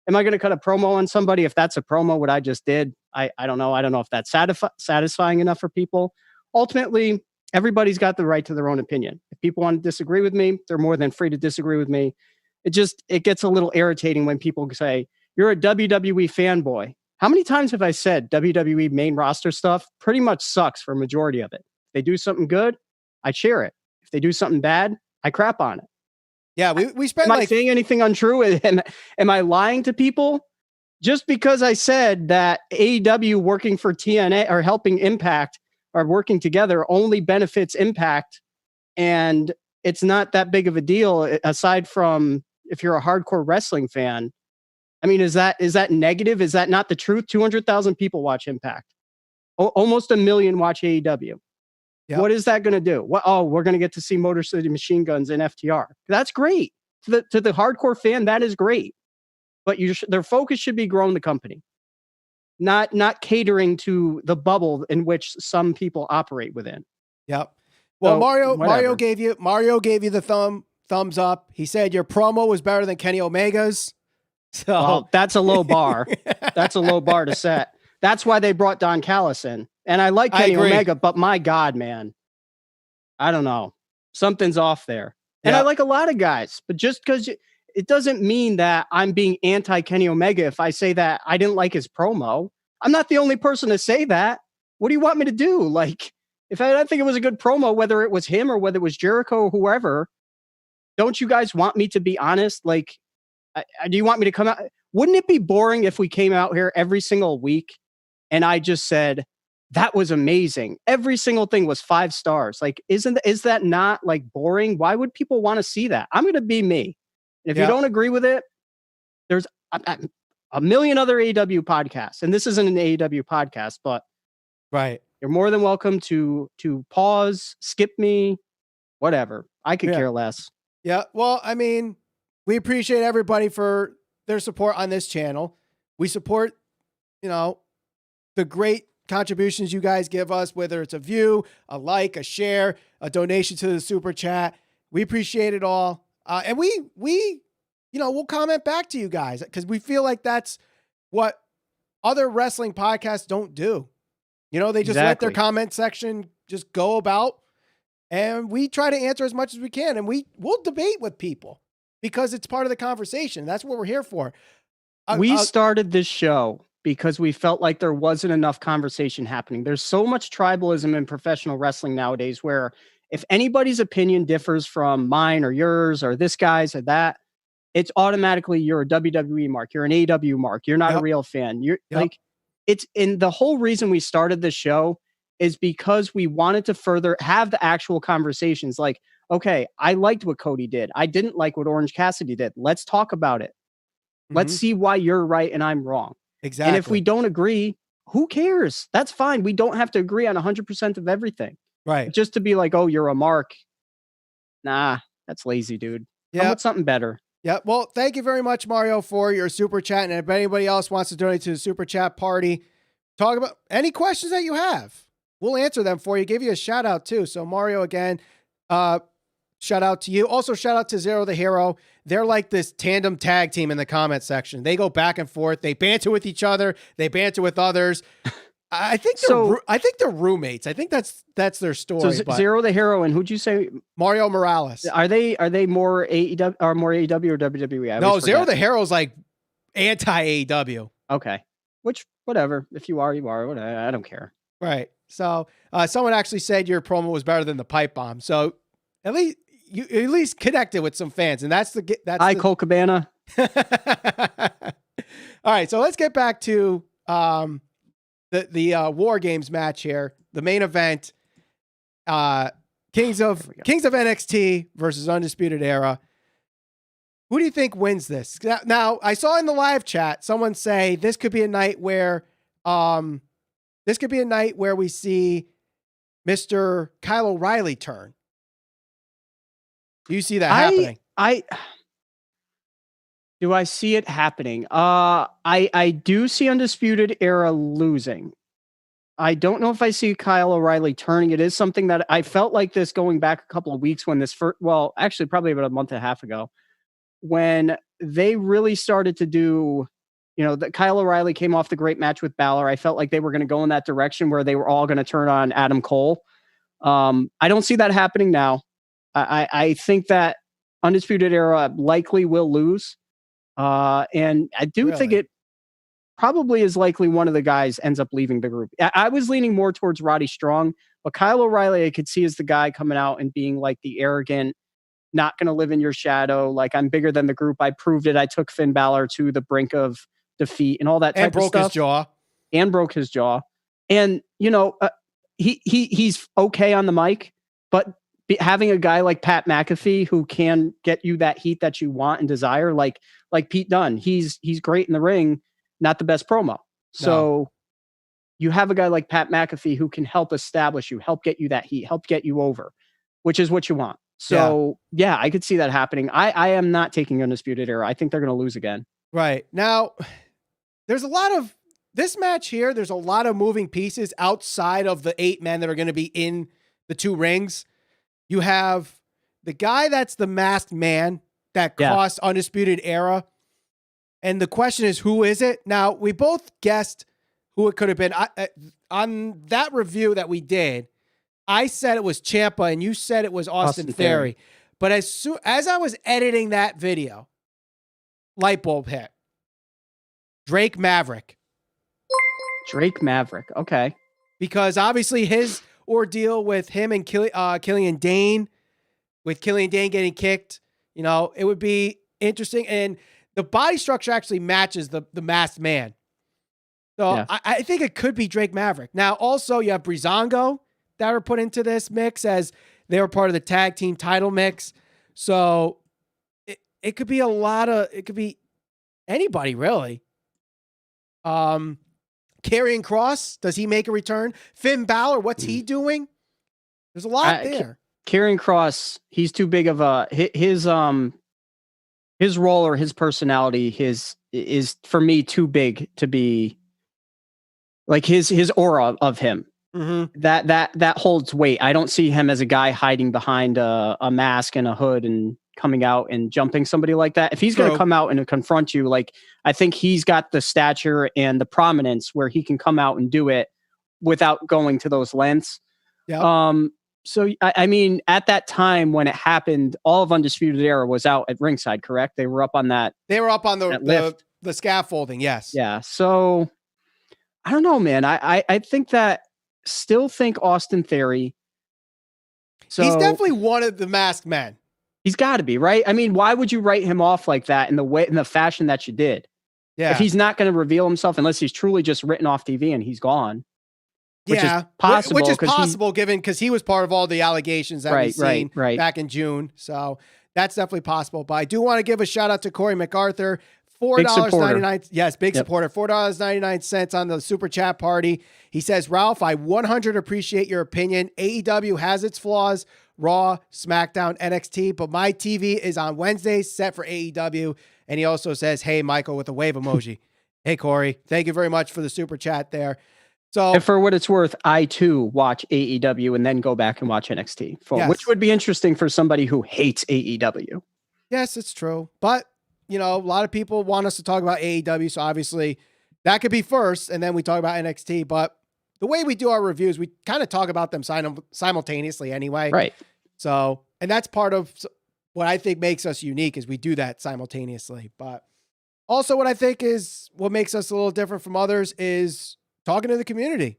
S3: Am I going to cut a promo on somebody? If that's a promo, what I just did, I don't know. I don't know if that's satisfying enough for people. Ultimately, everybody's got the right to their own opinion. If people want to disagree with me, they're more than free to disagree with me. It gets a little irritating when people say, "You're a WWE fanboy." How many times have I said WWE main roster stuff pretty much sucks for a majority of it? If they do something good, I share it. If they do something bad, I crap on it.
S1: Yeah, we spent
S3: Am I saying anything untrue? Am I lying to people? Just because I said that AEW working for TNA or helping Impact or working together only benefits Impact, and it's not that big of a deal aside from if you're a hardcore wrestling fan. I mean, is that negative? Is that not the truth? 200,000 people watch Impact. Almost 1 million watch AEW. Yep. What is that going to do? We're going to get to see Motor City Machine Guns in FTR. That's great. To the hardcore fan, that is great. But their focus should be growing the company, not catering to the bubble in which some people operate within.
S1: Yep. Well,
S3: so,
S1: Mario gave you the thumbs up. He said your promo was better than Kenny Omega's. So
S3: well, that's a low bar. That's a low bar to set. That's why they brought Don Callis in. And I like Kenny Omega, but my God, man, I don't know. Something's off there. And I like a lot of guys, but just because it doesn't mean that I'm being anti-Kenny Omega if I say that I didn't like his promo. I'm not the only person to say that. What do you want me to do? Like, if I don't think it was a good promo, whether it was him or whether it was Jericho or whoever, don't you guys want me to be honest? Like, do you want me to come out? Wouldn't it be boring if we came out here every single week and I just said, that was amazing. Every single thing was 5 stars. Like, is that not like boring? Why would people want to see that? I'm going to be me. And if you don't agree with it, there's a million other AEW podcasts, and this isn't an AEW podcast, but
S1: right.
S3: You're more than welcome to pause, skip me, whatever. I could care less.
S1: Yeah. Well, I mean, we appreciate everybody for their support on this channel. We support, the great contributions you guys give us, whether it's a view, a like, a share, a donation to the super chat. We appreciate it all. And we'll comment back to you guys because we feel like that's what other wrestling podcasts don't do. They just let their comment section just go about, and we try to answer as much as we can. And we'll debate with people because it's part of the conversation. That's what we're here for.
S3: We started this show because we felt like there wasn't enough conversation happening. There's so much tribalism in professional wrestling nowadays where if anybody's opinion differs from mine or yours or this guy's or that, it's automatically you're a WWE mark, you're an AEW mark, you're not a real fan. You're like, it's in the whole reason we started the show is because we wanted to further have the actual conversations. Like, okay, I liked what Cody did. I didn't like what Orange Cassidy did. Let's talk about it. Let's see why you're right and I'm wrong.
S1: Exactly.
S3: And if we don't agree, who cares? That's fine. We don't have to agree on 100% of everything.
S1: Right.
S3: Just to be like, oh, you're a mark. Nah, that's lazy, dude.
S1: Yeah.
S3: What's something better?
S1: Yeah. Well, thank you very much, Mario, for your super chat. And if anybody else wants to donate to the super chat party, talk about any questions that you have. We'll answer them for you. Give you a shout out too. So Mario, again, shout out to you. Also, shout out to Zero the Hero. They're like this tandem tag team in the comment section. They go back and forth. They banter with each other. They banter with others. I think they're roommates. I think that's their story.
S3: So Zero the Hero and who'd you say?
S1: Mario Morales.
S3: Are they more AEW or more AEW or WWE?
S1: No, Zero the Hero is like anti AEW.
S3: Okay. Which whatever. If you are, you are. Whatever. I don't care.
S1: Right. So someone actually said your promo was better than the pipe bomb. So at least you at least connected with some fans, and that's
S3: Cole Cabana.
S1: All right, so let's get back to the War Games match here. The main event, Kings of NXT versus Undisputed Era. Who do you think wins this? Now, I saw in the live chat someone say this could be a night where we see Mr. Kyle O'Reilly turn. Do you see that happening?
S3: Do I see it happening? I do see Undisputed Era losing. I don't know if I see Kyle O'Reilly turning. It is something that I felt like this going back a couple of weeks when actually probably about a month and a half ago, when they really started to do, that Kyle O'Reilly came off the great match with Balor. I felt like they were going to go in that direction where they were all going to turn on Adam Cole. I don't see that happening now. I think that Undisputed Era likely will lose. And I do think it probably is likely one of the guys ends up leaving the group. I was leaning more towards Roddy Strong, but Kyle O'Reilly I could see as the guy coming out and being like the arrogant, not going to live in your shadow. Like, I'm bigger than the group. I proved it. I took Finn Balor to the brink of defeat and all that type of stuff.
S1: And broke his jaw.
S3: And, he's okay on the mic, but having a guy like Pat McAfee who can get you that heat that you want and desire, like Pete Dunne, he's great in the ring, not the best promo. So you have a guy like Pat McAfee who can help establish you, help get you that heat, help get you over, which is what you want. So yeah, I could see that happening. I am not taking Undisputed Era. I think they're going to lose again.
S1: Right. Now, there's a lot of this match here. There's a lot of moving pieces outside of the 8 men that are going to be in the 2 rings. You have the guy that's the masked man that cost Undisputed Era. And the question is, who is it? Now, we both guessed who it could have been. On that review that we did, I said it was Ciampa, and you said it was Austin Theory. But as I was editing that video, light bulb hit. Drake Maverick.
S3: Okay.
S1: Because obviously his ordeal with him and Killian Dane, with Killian Dane getting kicked, it would be interesting. And the body structure actually matches the masked man. So I think it could be Drake Maverick. Now, also you have Breezango that are put into this mix as they were part of the tag team title mix. So it could be it could be anybody really. Karrion Kross, does he make a return? Finn Balor, what's he doing? There's a lot there.
S3: Karrion Kross, he's too big of his role or his personality is for me too big to be like his aura of him. Mm-hmm. That holds weight. I don't see him as a guy hiding behind a mask and a hood and coming out and jumping somebody like that. If he's going to come out and confront you, like, I think he's got the stature and the prominence where he can come out and do it without going to those lengths. Yeah. So, I mean, at that time when it happened, all of Undisputed Era was out at ringside, correct? They were up on that.
S1: They were up on the scaffolding. Yes.
S3: Yeah. So I don't know, man. I think still think Austin Theory. So
S1: he's definitely one of the masked men.
S3: He's got to be, right? I mean, why would you write him off like that in the fashion that you did?
S1: Yeah.
S3: If he's not going to reveal himself unless he's truly just written off TV and he's gone. Which
S1: is
S3: possible.
S1: Which is possible given because he was part of all the allegations that we've seen
S3: back
S1: in June. So that's definitely possible. But I do want to give a shout out to Cory MacArthur. $4.99. Yes, big supporter. $4.99 on the super chat party. He says, Ralph, I 100 appreciate your opinion. AEW has its flaws. Raw, SmackDown, NXT, but my TV is on Wednesdays set for AEW. And he also says, hey, Michael, with a wave emoji. Hey, Corey, thank you very much for the super chat there. So,
S3: and for what it's worth, I too watch AEW and then go back and watch NXT, which would be interesting for somebody who hates AEW.
S1: Yes, it's true. But, a lot of people want us to talk about AEW. So obviously that could be first. And then we talk about NXT. But the way we do our reviews, we kind of talk about them simultaneously anyway.
S3: Right.
S1: So, and that's part of what I think makes us unique is we do that simultaneously. But also what I think is what makes us a little different from others is talking to the community.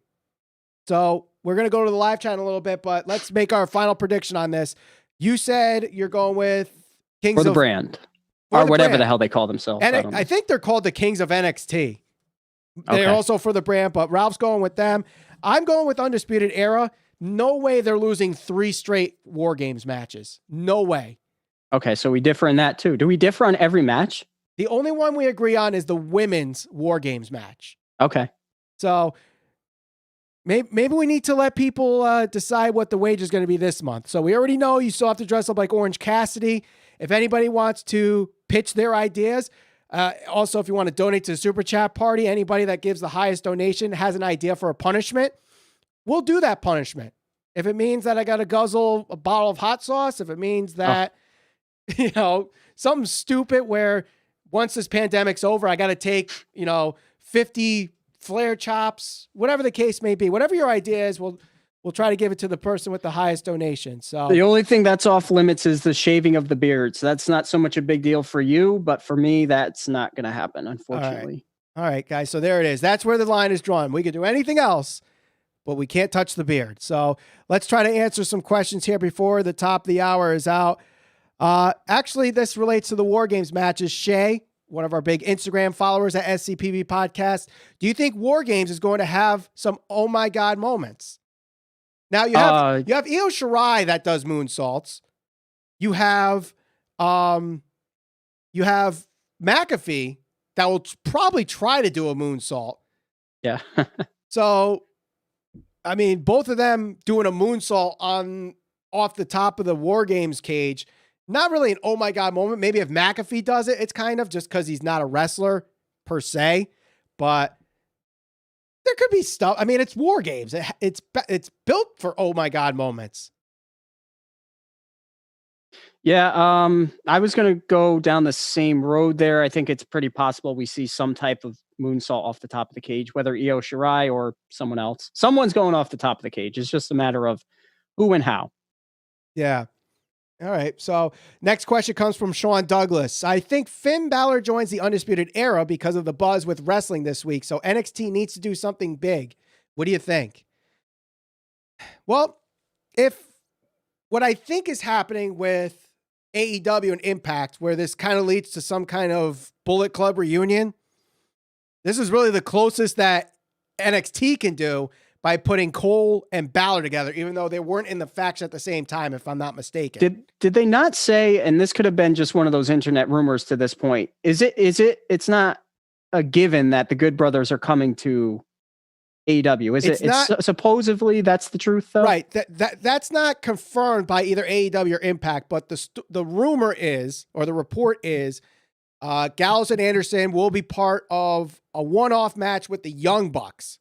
S1: So we're going to go to the live chat in a little bit, but let's make our final prediction on this. You said you're going with
S3: Kings of the Brand or whatever the hell they call themselves.
S1: And I think they're called the Kings of NXT. They're also for the brand, but Ralph's going with them. I'm going with Undisputed Era. No way they're losing 3 straight War Games matches. No way.
S3: Okay, so we differ in that too. Do we differ on every match?
S1: The only one we agree on is the women's War Games match.
S3: Okay.
S1: So maybe we need to let people decide what the wage is going to be this month. So we already know you still have to dress up like Orange Cassidy. If anybody wants to pitch their ideas, also, if you want to donate to the Super Chat party, anybody that gives the highest donation has an idea for a punishment, we'll do that punishment. If it means that I got to guzzle a bottle of hot sauce, if it means that, something stupid where once this pandemic's over, I got to take, 50 flare chops, whatever the case may be, whatever your idea is, we'll try to give it to the person with the highest donation. So
S3: the only thing that's off limits is the shaving of the beard. So that's not so much a big deal for you, but for me, that's not going to happen, unfortunately.
S1: All right, guys. So there it is. That's where the line is drawn. We could do anything else, but we can't touch the beard. So let's try to answer some questions here before the top of the hour is out. Actually, this relates to the War Games matches. Shay, one of our big Instagram followers at SCPB Podcast. Do you think War Games is going to have some oh my God moments? Now you have Io Shirai that does moonsaults. You have McAfee that will probably try to do a moonsault.
S3: Yeah.
S1: So, I mean, both of them doing a moonsault off the top of the War Games cage. Not really an oh my God moment. Maybe if McAfee does it, it's kind of just because he's not a wrestler per se, but there could be stuff. I mean, it's War Games. It's built for oh my God moments.
S3: Yeah, I was going to go down the same road there. I think it's pretty possible we see some type of moonsault off the top of the cage, whether Io Shirai or someone else. Someone's going off the top of the cage. It's just a matter of who and how.
S1: Yeah. All right. So next question comes from Sean Douglas. I think Finn Balor joins the Undisputed Era because of the buzz with wrestling this week. So NXT needs to do something big. What do you think? Well, if what I think is happening with AEW and Impact, where this kind of leads to some kind of Bullet Club reunion, this is really the closest that NXT can do by putting Cole and Balor together, even though they weren't in the faction at the same time, if I'm not mistaken.
S3: Did they not say, and this could have been just one of those internet rumors to this point, it's not a given that the Good Brothers are coming to AEW. It's supposedly that's the truth though?
S1: Right. That's not confirmed by either AEW or Impact, but the rumor is, or the report is, Gallows and Anderson will be part of a one-off match with the Young Bucks.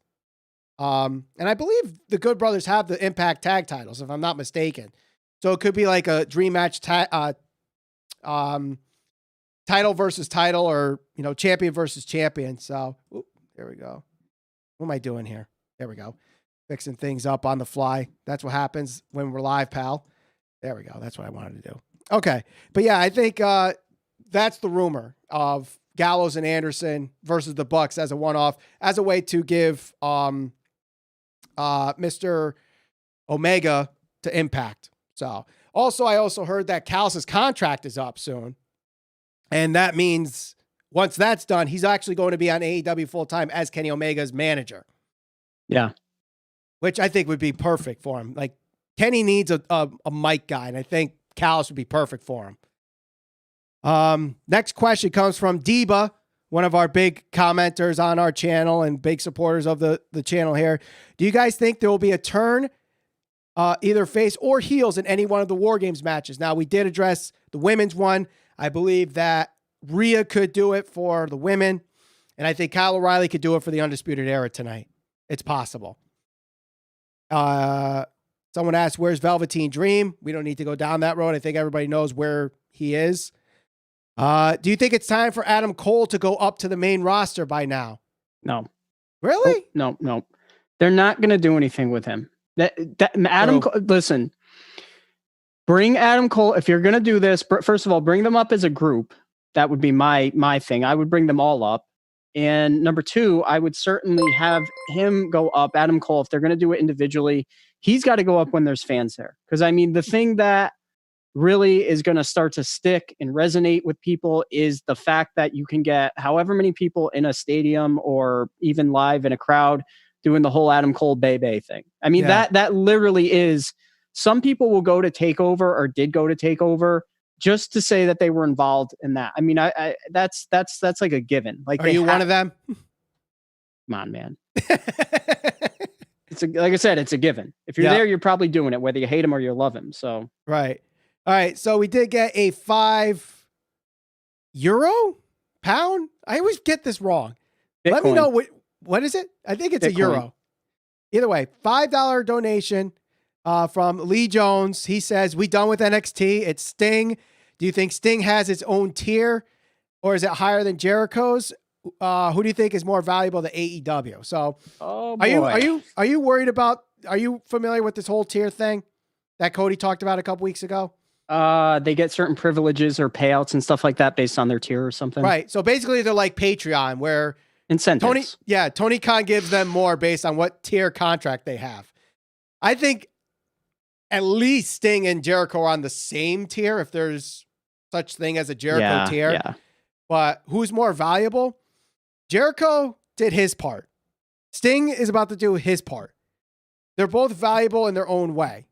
S1: And I believe the Good Brothers have the Impact tag titles, if I'm not mistaken. So it could be like a dream match, title versus title, or, champion versus champion. So there we go. What am I doing here? There we go. Fixing things up on the fly. That's what happens when we're live, pal. There we go. That's what I wanted to do. Okay. But yeah, I think, that's the rumor of Gallows and Anderson versus the Bucks as a one-off, as a way to give Mr. Omega to Impact. So I also heard that Callis' contract is up soon. And that means once that's done, he's actually going to be on AEW full-time as Kenny Omega's manager.
S3: Yeah.
S1: Which I think would be perfect for him. Like, Kenny needs a mic guy, and I think Callis would be perfect for him. Next question comes from Deba, one of our big commenters on our channel and big supporters of the channel here. Do you guys think there will be a turn, either face or heels, in any one of the War Games matches? Now, we did address the women's one. I believe that Rhea could do it for the women, and I think Kyle O'Reilly could do it for the Undisputed Era tonight. It's possible. Someone asked, where's Velveteen Dream? We don't need to go down that road. I think everybody knows where he is. Do you think it's time for Adam Cole to go up to the main roster by now?
S3: No.
S1: Really?
S3: Oh, no. They're not going to do anything with him. Listen, bring Adam Cole. If you're going to do this, first of all, bring them up as a group. That would be my thing. I would bring them all up. And number two, I would certainly have him go up, Adam Cole. If they're going to do it individually, he's got to go up when there's fans there. Because, I mean, the thing that really is going to start to stick and resonate with people is the fact that you can get however many people in a stadium or even live in a crowd doing the whole Adam Cole Bay thing. I mean, that literally is, some people will go to Takeover or did go to Takeover just to say that they were involved in that. I mean, that's like a given. Like,
S1: are you one of them?
S3: Come on, man. Like I said, it's a given. If you're there, you're probably doing it, whether you hate him or you love him. So
S1: right. All right. So we did get a €5 pound. I always get this wrong.
S3: Bitcoin.
S1: Let me know what is it? I think it's Bitcoin. A euro. Either way, $5 donation from Lee Jones. He says, we done with NXT. It's Sting. Do you think Sting has its own tier, or is it higher than Jericho's? Who do you think is more valuable to AEW? So are you worried about, are you familiar with this whole tier thing that Cody talked about a couple weeks ago?
S3: They get certain privileges or payouts and stuff like that based on their tier or something.
S1: Right. So basically they're like Patreon, where
S3: incentives.
S1: Tony Khan gives them more based on what tier contract they have. I think at least Sting and Jericho are on the same tier, if there's such thing as a Jericho tier.
S3: Yeah.
S1: But who's more valuable? Jericho did his part. Sting is about to do his part. They're both valuable in their own way.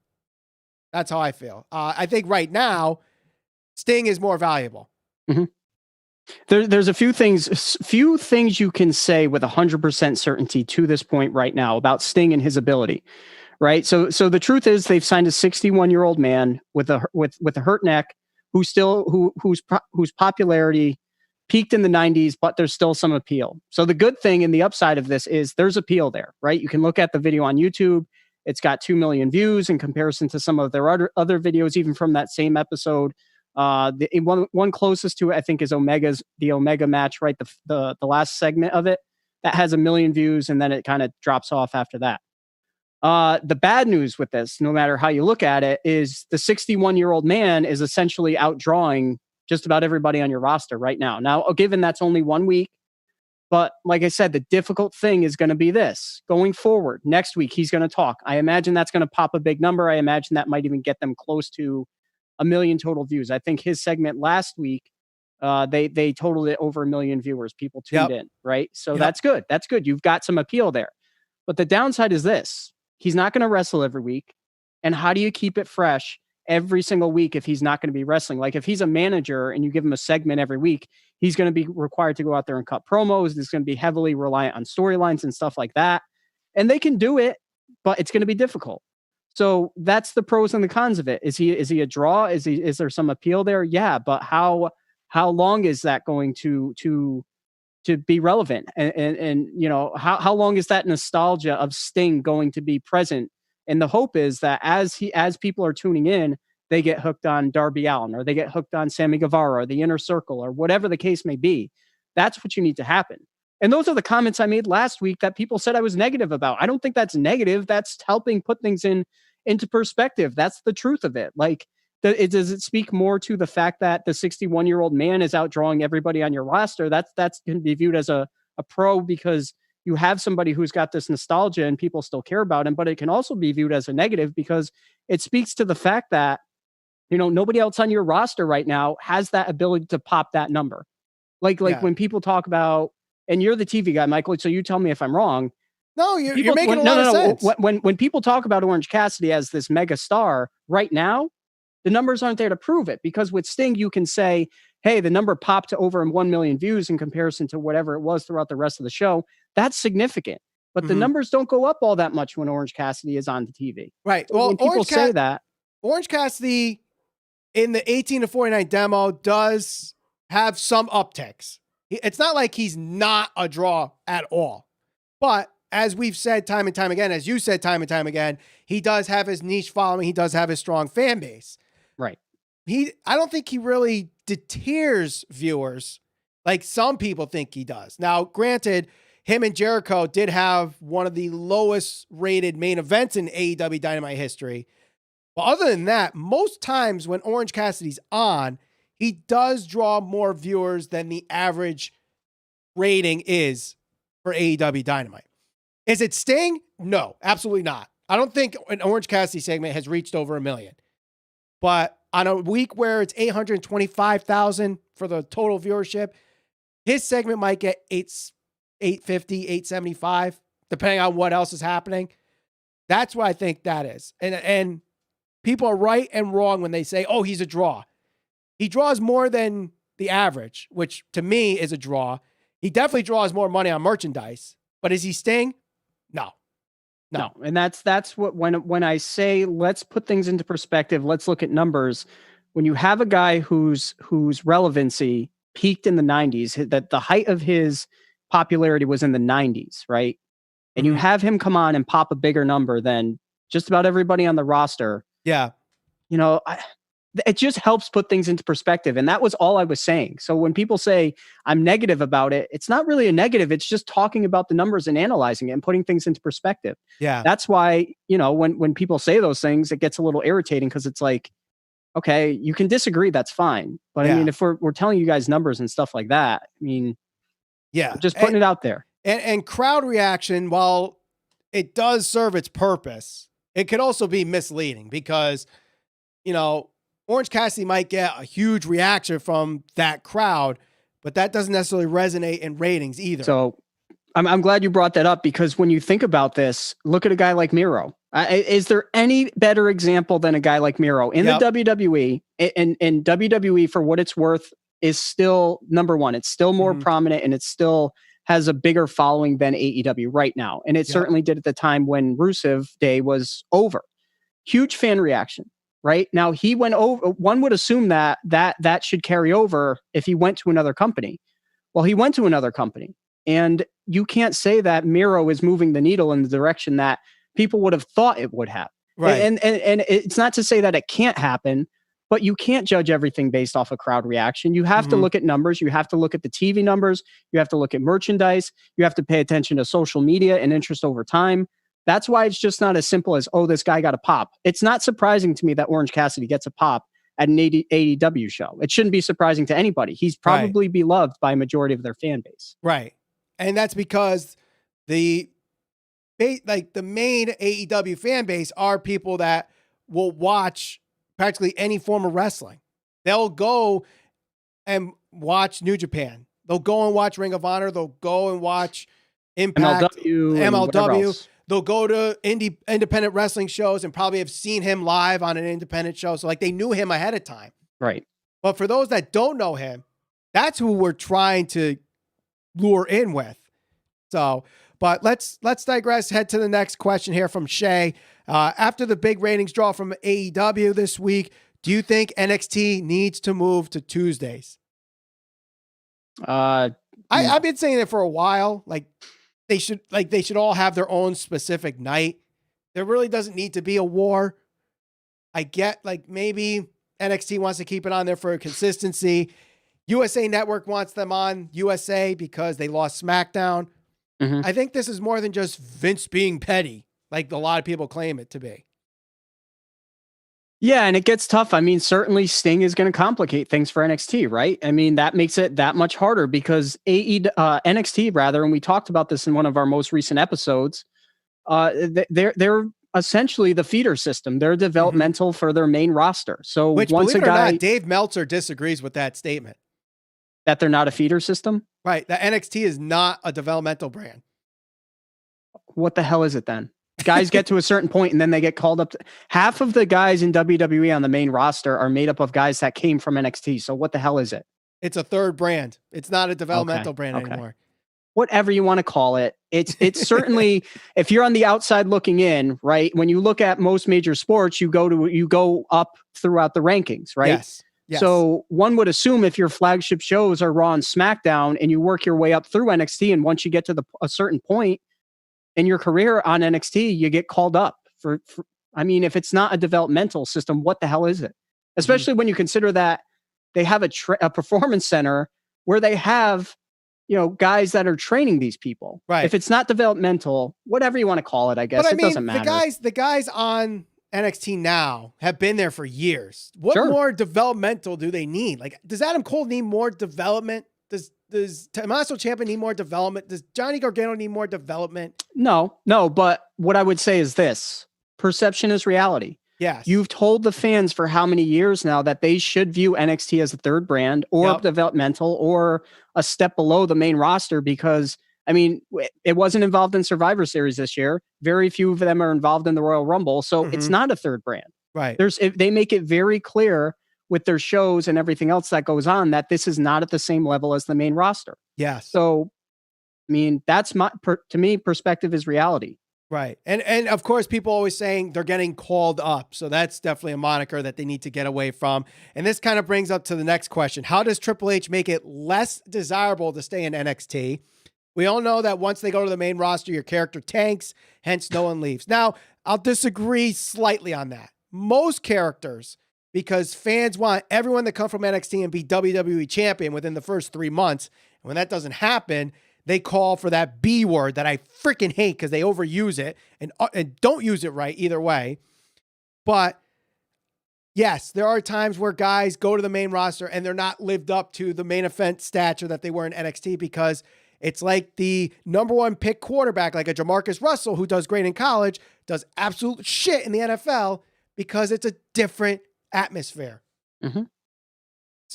S1: That's how I feel. I think right now, Sting is more valuable.
S3: Mm-hmm. There's a few things you can say with 100% certainty to this point right now about Sting and his ability, right? So the truth is, they've signed a 61-year-old man with a hurt neck whose popularity peaked in the 90s, but there's still some appeal. So the good thing and the upside of this is there's appeal there, right? You can look at the video on YouTube. It's got 2 million views in comparison to some of their other videos, even from that same episode. The one closest to it, I think, is the Omega match, right? The last segment of it that has 1 million views, and then it kind of drops off after that. The bad news with this, no matter how you look at it, is the 61-year-old man is essentially outdrawing just about everybody on your roster right now. Now, given that's only 1 week, but like I said, the difficult thing is going to be this. Going forward, next week, he's going to talk. I imagine that's going to pop a big number. I imagine that might even get them close to 1 million total views. I think his segment last week, they totaled it over 1 million viewers. People tuned in, right? So that's good. That's good. You've got some appeal there. But the downside is this. He's not going to wrestle every week. And how do you keep it fresh every single week if he's not going to be wrestling? Like, if he's a manager and you give him a segment every week, he's going to be required to go out there and cut promos. It's going to be heavily reliant on storylines and stuff like that. And they can do it, but it's going to be difficult. So that's the pros and the cons of it. Is he a draw? Is there some appeal there? Yeah, but how long is that going to be relevant? And you know, how long is that nostalgia of Sting going to be present? And the hope is that as people are tuning in, they get hooked on Darby Allin, or they get hooked on Sammy Guevara, or the Inner Circle, or whatever the case may be. That's what you need to happen. And those are the comments I made last week that people said I was negative about. I don't think that's negative. That's helping put things into perspective. That's the truth of it. Like, Does it speak more to the fact that the 61-year-old man is outdrawing everybody on your roster? That's going to be viewed as a pro because you have somebody who's got this nostalgia and people still care about him, but it can also be viewed as a negative because it speaks to the fact that, nobody else on your roster right now has that ability to pop that number. Like when people talk about, and you're the TV guy, Michael, so you tell me if I'm wrong.
S1: No, you're making a lot of sense.
S3: When people talk about Orange Cassidy as this mega star right now, the numbers aren't there to prove it, because with Sting, you can say, hey, the number popped to over 1 million views in comparison to whatever it was throughout the rest of the show. That's significant. But the numbers don't go up all that much when Orange Cassidy is on the TV.
S1: Right.
S3: So
S1: well,
S3: when people say that.
S1: Orange Cassidy in the 18 to 49 demo does have some upticks. It's not like he's not a draw at all. But as we've said time and time again, as you said time and time again, he does have his niche following. He does have his strong fan base.
S3: Right.
S1: I don't think he really deters viewers like some people think he does. Now, granted, him and Jericho did have one of the lowest rated main events in AEW Dynamite history. But other than that, most times when Orange Cassidy's on, he does draw more viewers than the average rating is for AEW Dynamite. Is it Sting? No, absolutely not. I don't think an Orange Cassidy segment has reached over 1 million. But on a week where it's 825,000 for the total viewership, his segment might get 850, 875, depending on what else is happening. That's what I think that is. And people are right and wrong when they say, oh, he's a draw. He draws more than the average, which to me is a draw. He definitely draws more money on merchandise. But is he Sting? No.
S3: And that's what, when I say, let's put things into perspective, let's look at numbers. When you have a guy whose relevancy peaked in the 90s, that the height of his popularity was in the 90s, right? And you have him come on and pop a bigger number than just about everybody on the roster.
S1: Yeah.
S3: It just helps put things into perspective. And that was all I was saying. So when people say I'm negative about it, it's not really a negative. It's just talking about the numbers and analyzing it and putting things into perspective.
S1: Yeah.
S3: That's why, when people say those things, it gets a little irritating because it's like, okay, you can disagree. That's fine. But I mean, if we're telling you guys numbers and stuff like that, I mean, just putting it out there.
S1: And crowd reaction, while it does serve its purpose, it could also be misleading because, Orange Cassidy might get a huge reaction from that crowd, but that doesn't necessarily resonate in ratings either.
S3: So I'm glad you brought that up, because when you think about this, look at a guy like Miro. Is there any better example than a guy like Miro in the WWE? And WWE, for what it's worth, is still number one. It's still more prominent, and it still has a bigger following than AEW right now. And it certainly did at the time when Rusev Day was over. Huge fan reaction. Right now, he went over. One would assume that should carry over if he went to another company. Well, he went to another company, and you can't say that Miro is moving the needle in the direction that people would have thought it would have.
S1: Right.
S3: And it's not to say that it can't happen, but you can't judge everything based off of crowd reaction. You have to look at numbers. You have to look at the TV numbers. You have to look at merchandise. You have to pay attention to social media and interest over time. That's why it's just not as simple as, oh, this guy got a pop. It's not surprising to me that Orange Cassidy gets a pop at an AEW show. It shouldn't be surprising to anybody. He's probably beloved by a majority of their fan base.
S1: Right. And that's because the main AEW fan base are people that will watch practically any form of wrestling. They'll go and watch New Japan. They'll go and watch Ring of Honor. They'll go and watch Impact, MLW. They'll go to independent wrestling shows and probably have seen him live on an independent show. So they knew him ahead of time.
S3: Right.
S1: But for those that don't know him, that's who we're trying to lure in with. So, but let's digress. Head to the next question here from Shay. After the big ratings draw from AEW this week, do you think NXT needs to move to Tuesdays? I've been saying it for a while. They should all have their own specific night. There really doesn't need to be a war. I get maybe NXT wants to keep it on there for consistency. USA Network wants them on USA because they lost SmackDown. I think this is more than just Vince being petty, like a lot of people claim it to be.
S3: Yeah, and it gets tough. I mean, certainly Sting is going to complicate things for NXT, right? I mean, that makes it that much harder because NXT rather, and we talked about this in one of our most recent episodes. They're essentially the feeder system. They're developmental for their main roster. So
S1: Which,
S3: once
S1: believe
S3: a
S1: it or
S3: guy
S1: not, Dave Meltzer disagrees with that statement.
S3: that they're not a feeder system,
S1: Right? The NXT is not a developmental brand.
S3: what the hell is it then? Guys get to a certain point and then they get called up. Half of the guys in WWE on the main roster are made up of guys that came from NXT. So what the hell is it?
S1: It's a third brand. It's not a developmental brand anymore.
S3: Whatever you want to call it. It's certainly, if you're on the outside looking in, right? When you look at most major sports, you go up throughout the rankings, right?
S1: Yes.
S3: So one would assume if your flagship shows are Raw and SmackDown and you work your way up through NXT, and once you get to a certain point in your career on NXT, you get called up for I mean, if it's not a developmental system, what the hell is it? Especially when you consider that they have a performance center where they have, guys that are training these people.
S1: Right.
S3: If it's not developmental, whatever you want to call it, I guess it doesn't matter.
S1: The guys on NXT now have been there for years. What more developmental do they need? Like, does Adam Cole need more development? Does Tommaso Ciampa need more development? Does Johnny Gargano need more development?
S3: No. But what I would say is this: perception is reality.
S1: Yes.
S3: You've told the fans for how many years now that they should view NXT as a third brand or developmental or a step below the main roster because, I mean, it wasn't involved in Survivor Series this year. Very few of them are involved in the Royal Rumble. So it's not a third brand.
S1: Right.
S3: They make it very clear with their shows and everything else that goes on that this is not at the same level as the main roster.
S1: Yes.
S3: So, I mean, that's to me, perspective is reality.
S1: Right. And of course, people always saying they're getting called up. So that's definitely a moniker that they need to get away from. And this kind of brings up to the next question. How does Triple H make it less desirable to stay in NXT? We all know that once they go to the main roster, your character tanks, hence no one leaves. Now, I'll disagree slightly on that. Most characters, because fans want everyone to come from NXT and be WWE champion within the first 3 months. And when that doesn't happen, they call for that B word that I freaking hate because they overuse it and don't use it right either way. But yes, there are times where guys go to the main roster and they're not lived up to the main event stature that they were in NXT because it's like the number one pick quarterback, like a Jamarcus Russell, who does great in college, does absolute shit in the NFL because it's a different atmosphere. So,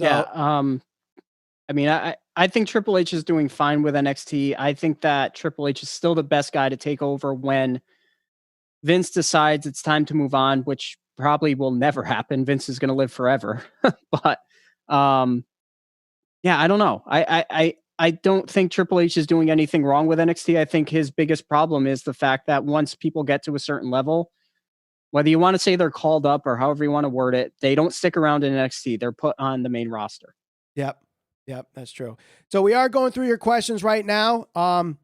S3: yeah. I mean, I think Triple H is doing fine with NXT. I think that Triple H is still the best guy to take over when Vince decides it's time to move on, which probably will never happen. Vince is going to live forever. But yeah, I don't know. I don't think Triple H is doing anything wrong with NXT. I think his biggest problem is the fact that once people get to a certain level, whether you want to say they're called up or however you want to word it, they don't stick around in NXT. They're put on the main roster.
S1: Yep, that's true. So we are going through your questions right now.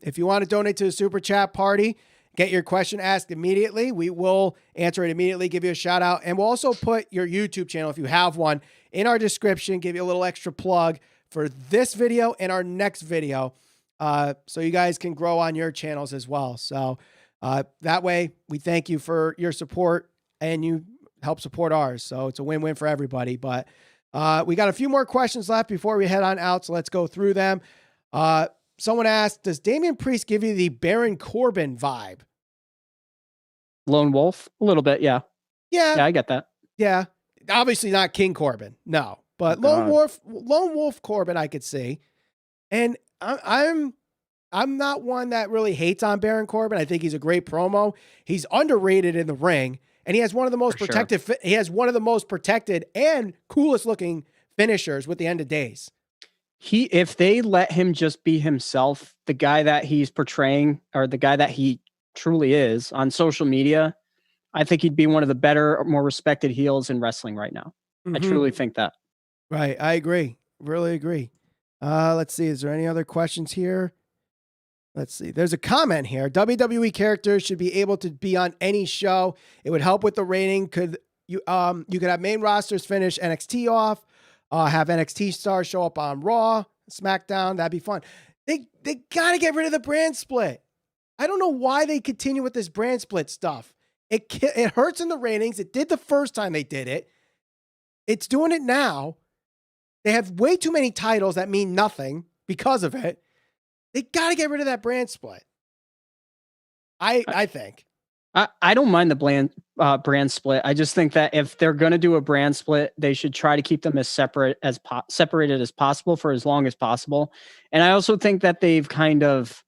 S1: If you want to donate to the Super Chat party, get your question asked immediately. We will answer it immediately, give you a shout out. And we'll also put your YouTube channel, if you have one, in our description, give you a little extra plug for this video and our next video. So you guys can grow on your channels as well. So that way we thank you for your support and you help support ours. So it's a win-win for everybody. But we got a few more questions left before we head on out, so let's go through them. Someone asked, does Damian Priest give you the Baron Corbin vibe?
S3: Lone Wolf? A little bit, yeah.
S1: Yeah,
S3: I get that.
S1: Yeah. Obviously not King Corbin, no. But Lone Wolf Corbin I could see. And I'm not one that really hates on Baron Corbin. I think he's a great promo. He's underrated in the ring. And he has one of the most protected. Sure. He has one of the most protected and coolest looking finishers with the End of Days.
S3: If they let him just be himself, the guy that he's portraying or the guy that he truly is on social media, I think he'd be one of the better, more respected heels in wrestling right now. I truly think that.
S1: Right. I agree. Really agree. Let's see. Is there any other questions here? Let's see. There's a comment here. WWE characters should be able to be on any show. It would help with the rating. You could have main rosters finish NXT off, have NXT stars show up on Raw, SmackDown. That'd be fun. They got to get rid of the brand split. I don't know why they continue with this brand split stuff. It hurts in the ratings. It did the first time they did it. It's doing it now. They have way too many titles that mean nothing because of it. They got to get rid of that brand split. I think.
S3: I don't mind the brand split. I just think that if they're going to do a brand split, they should try to keep them as separated as possible for as long as possible. And I also think that they've kind of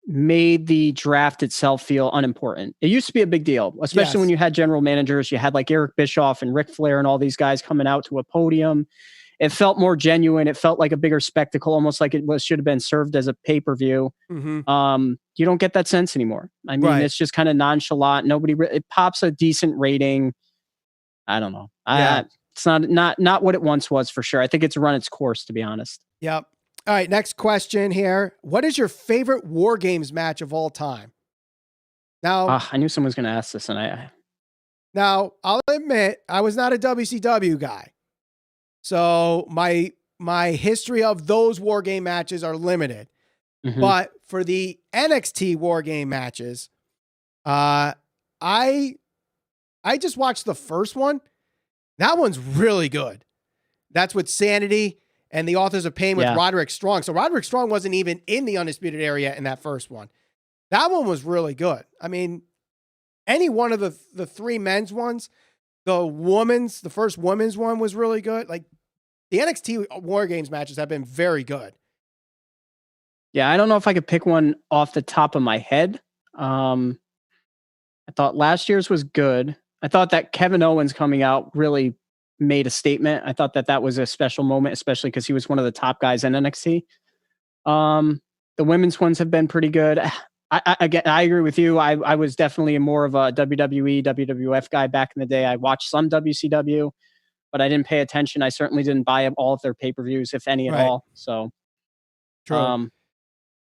S3: made the draft itself feel unimportant. It used to be a big deal, especially when you had general managers. You had like Eric Bischoff and Ric Flair and all these guys coming out to a podium. It felt more genuine. It felt like a bigger spectacle, almost like it should have been served as a pay-per-view. Mm-hmm. You don't get that sense anymore. I mean, It's just kind of nonchalant. It pops a decent rating. I don't know. It's not what it once was for sure. I think it's run its course, to be honest.
S1: Yep. All right, next question here. What is your favorite War Games match of all time? Now,
S3: I knew someone was going to ask this,
S1: Now, I'll admit, I was not a WCW guy. So my history of those War Game matches are limited. Mm-hmm. But for the NXT War Game matches, I just watched the first one. That one's really good. That's with Sanity and the Authors of Pain with Roderick Strong. So Roderick Strong wasn't even in the Undisputed area in that first one. That one was really good. I mean, any one of the three men's ones, the first women's one was really good. Like the NXT War Games matches have been very good.
S3: Yeah, I don't know if I could pick one off the top of my head. I thought last year's was good. I thought that Kevin Owens coming out really made a statement. I thought that was a special moment, especially because he was one of the top guys in NXT. The women's ones have been pretty good. I agree with you. I was definitely more of a WWE, WWF guy back in the day. I watched some WCW, but I didn't pay attention. I certainly didn't buy all of their pay-per-views, if any at all. So,
S1: true.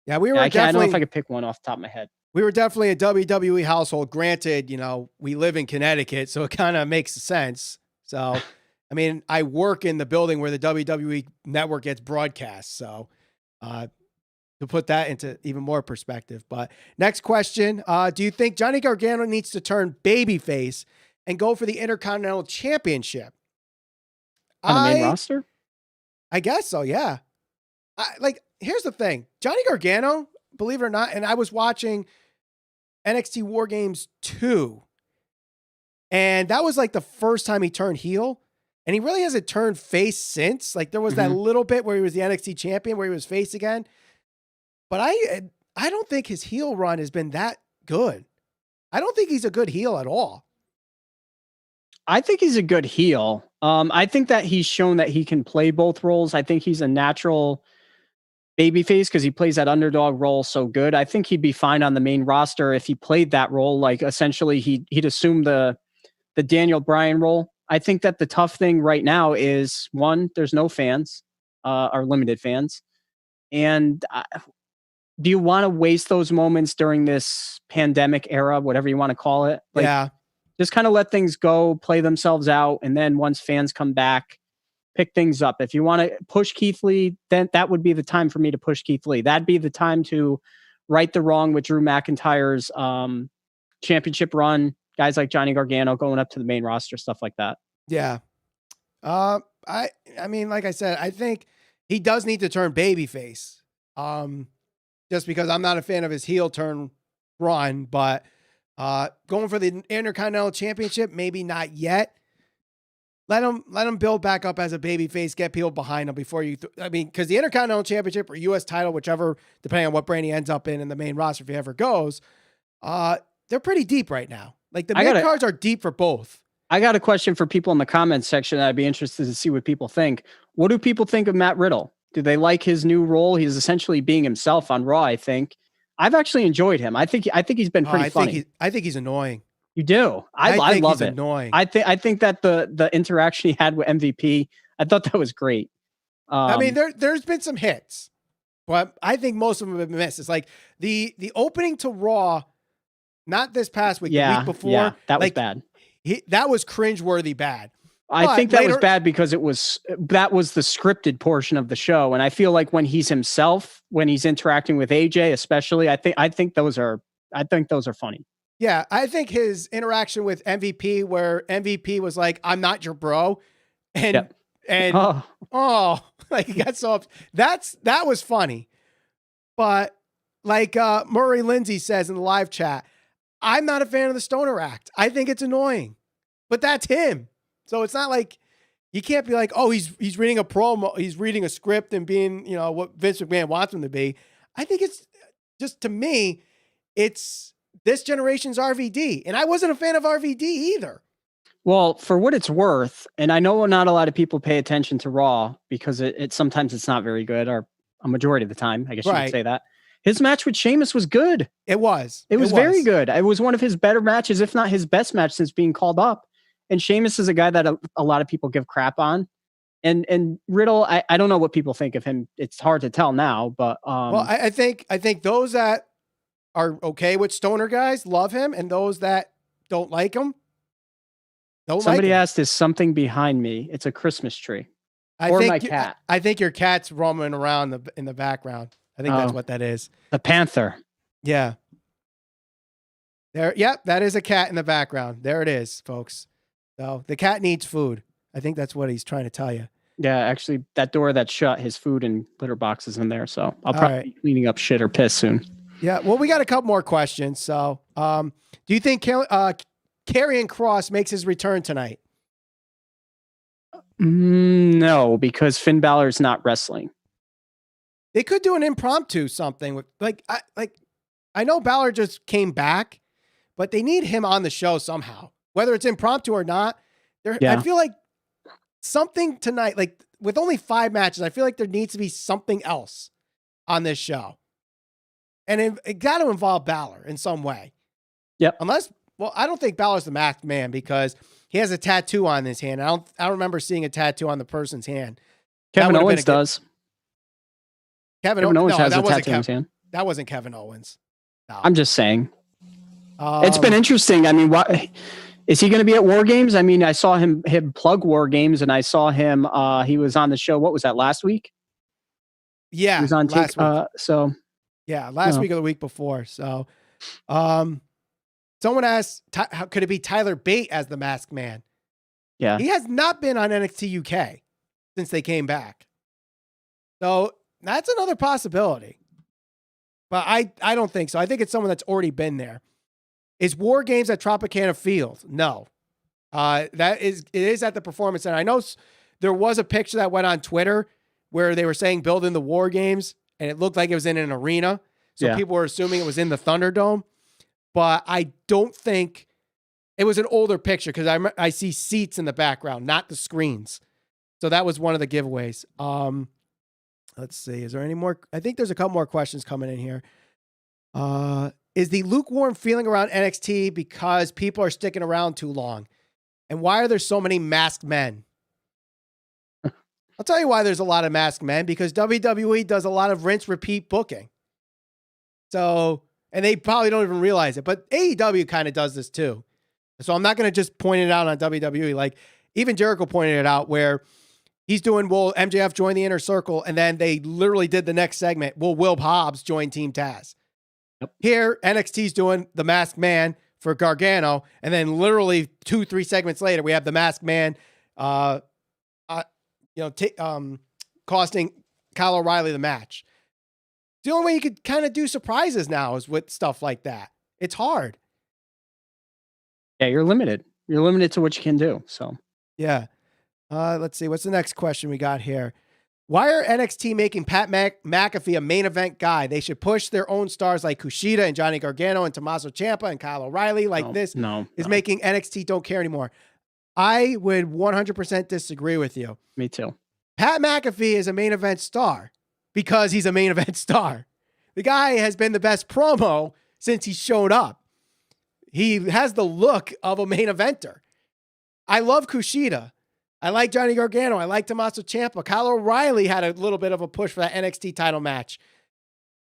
S1: We were
S3: I don't know if I could pick one off the top of my head.
S1: We were definitely a WWE household. Granted, we live in Connecticut, so it kind of makes sense. So, I mean, I work in the building where the WWE network gets broadcast. So, to put that into even more perspective. But next question, do you think Johnny Gargano needs to turn babyface and go for the Intercontinental Championship?
S3: On the main roster?
S1: I guess so, yeah. Here's the thing. Johnny Gargano, believe it or not, and I was watching NXT War Games 2, and that was like the first time he turned heel, and he really hasn't turned face since. Like there was that little bit where he was the NXT champion, where he was face again. But I don't think his heel run has been that good. I don't think he's a good heel at all.
S3: I think he's a good heel. I think that he's shown that he can play both roles. I think he's a natural babyface because he plays that underdog role so good. I think he'd be fine on the main roster if he played that role. Like essentially he'd assume the Daniel Bryan role. I think that the tough thing right now is, one, there's no fans, or limited fans. And do you want to waste those moments during this pandemic era, whatever you want to call it? Just kind of let things go, play themselves out. And then once fans come back, pick things up. If you want to push Keith Lee, then that would be the time for me to push Keith Lee. That'd be the time to right the wrong with Drew McIntyre's championship run. Guys like Johnny Gargano going up to the main roster, stuff like that.
S1: Yeah. I mean, like I said, I think he does need to turn babyface. Just because I'm not a fan of his heel turn run, but going for the Intercontinental Championship, maybe not yet. Let him build back up as a babyface, get people behind him before you. Because the Intercontinental Championship or U.S. title, whichever, depending on what brand he ends up in the main roster, if he ever goes, they're pretty deep right now. Like the mid cards are deep for both.
S3: I got a question for people in the comments section that I'd be interested to see what people think. What do people think of Matt Riddle? Do they like his new role? He's essentially being himself on Raw, I think. I've actually enjoyed him. I think he's been pretty funny.
S1: I think he's annoying.
S3: You do? I think love it.
S1: Annoying.
S3: I think that the interaction he had with MVP, I thought that was great.
S1: I mean, there's been some hits, but I think most of them have been missed. It's like the opening to Raw, not this past week, the week before.
S3: Yeah, that was bad.
S1: That was cringeworthy bad.
S3: I think that was bad because that was the scripted portion of the show, and I feel like when he's himself, when he's interacting with AJ, especially, I think those are funny.
S1: Yeah, I think his interaction with MVP, where MVP was like, "I'm not your bro," and
S3: Yep.
S1: and like he got so that was funny. But like Murray Lindsay says in the live chat, I'm not a fan of the Stoner Act. I think it's annoying, but that's him. So it's not like you can't be like, oh, he's reading a promo, he's reading a script and being, what Vince McMahon wants him to be. I think it's just, to me, it's this generation's RVD. And I wasn't a fan of RVD either.
S3: Well, for what it's worth, and I know not a lot of people pay attention to Raw because it sometimes it's not very good, or a majority of the time, I guess you could say that. His match with Sheamus was good.
S1: It was.
S3: It was very good. It was one of his better matches, if not his best match since being called up. And Sheamus is a guy that a lot of people give crap on. And Riddle, I don't know what people think of him. It's hard to tell now, but
S1: well, I think those that are okay with Stoner guys love him, and those that don't like him don't.
S3: Somebody
S1: like him.
S3: asked, "Is something behind me?" It's a Christmas tree, my cat.
S1: I think your cat's roaming around in the background. I think that's what that is.
S3: The panther.
S1: Yeah. There. Yep, that is a cat in the background. There it is, folks. So the cat needs food. I think that's what he's trying to tell you.
S3: Yeah, actually, that door that's shut, his food and litter boxes in there. So I'll probably be cleaning up shit or piss soon.
S1: Yeah. Well, we got a couple more questions. So, do you think Karrion Kross makes his return tonight?
S3: No, because Finn Balor's not wrestling.
S1: They could do an impromptu something with I know Balor just came back, but they need him on the show somehow, whether it's impromptu or not. I feel like something tonight, like with only 5 matches, I feel like there needs to be something else on this show. And it got to involve Balor in some way.
S3: Yep.
S1: I don't think Balor's the masked man because he has a tattoo on his hand. I don't remember seeing a tattoo on the person's hand.
S3: Kevin Owens does.
S1: Kevin Owens has
S3: a tattoo on his hand.
S1: That wasn't Kevin Owens. No.
S3: I'm just saying. It's been interesting. I mean, is he going to be at War Games? I mean, I saw him plug War Games, and I saw him. He was on the show. What was that, last week?
S1: Yeah,
S3: he was on
S1: last week. Last week or the week before. So, someone asked, how could it be Tyler Bate as the Masked Man?
S3: Yeah,
S1: he has not been on NXT UK since they came back. So that's another possibility. But I don't think so. I think it's someone that's already been there. Is War Games at Tropicana Field? No. It is at the Performance Center. I know there was a picture that went on Twitter where they were saying building the War Games, and it looked like it was in an arena. So people were assuming it was in the Thunderdome. But I don't think it was an older picture because I see seats in the background, not the screens. So that was one of the giveaways. Let's see. Is there any more? I think there's a couple more questions coming in here. Is the lukewarm feeling around NXT because people are sticking around too long? And why are there so many masked men? I'll tell you why there's a lot of masked men, because WWE does a lot of rinse repeat booking. So, and they probably don't even realize it, but AEW kind of does this too. So I'm not going to just point it out on WWE. Like even Jericho pointed it out where he's doing, will MJF join the Inner Circle? And then they literally did the next segment. Will Hobbs join Team Taz? Yep. Here, NXT's doing the Masked Man for Gargano. And then literally 2-3 segments later, we have the Masked Man, costing Kyle O'Reilly the match. The only way you could kind of do surprises now is with stuff like that. It's hard.
S3: Yeah, you're limited. You're limited to what you can do. So,
S1: yeah. Let's see. What's the next question we got here? Why are NXT making Pat McAfee a main event guy? They should push their own stars like Kushida and Johnny Gargano and Tommaso Ciampa and Kyle O'Reilly making NXT don't care anymore. I would 100% disagree with you.
S3: Me too.
S1: Pat McAfee is a main event star because he's a main event star. The guy has been the best promo since he showed up. He has the look of a main eventer. I love Kushida. I like Johnny Gargano. I like Tommaso Ciampa. Kyle O'Reilly had a little bit of a push for that NXT title match.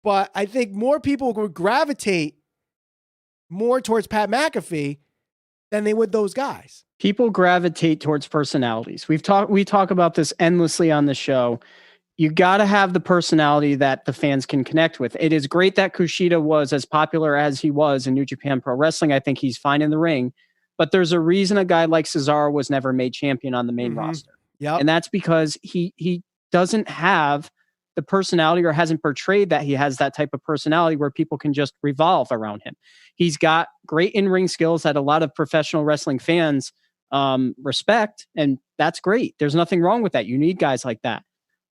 S1: But I think more people would gravitate more towards Pat McAfee than they would those guys.
S3: People gravitate towards personalities. We talk about this endlessly on the show. you got to have the personality that the fans can connect with. It is great that Kushida was as popular as he was in New Japan Pro Wrestling. I think he's fine in the ring, but there's a reason a guy like Cesaro was never made champion on the main roster.
S1: Yep.
S3: And that's because he doesn't have the personality, or hasn't portrayed that he has that type of personality where people can just revolve around him. He's got great in-ring skills that a lot of professional wrestling fans respect, and that's great. There's nothing wrong with that. You need guys like that.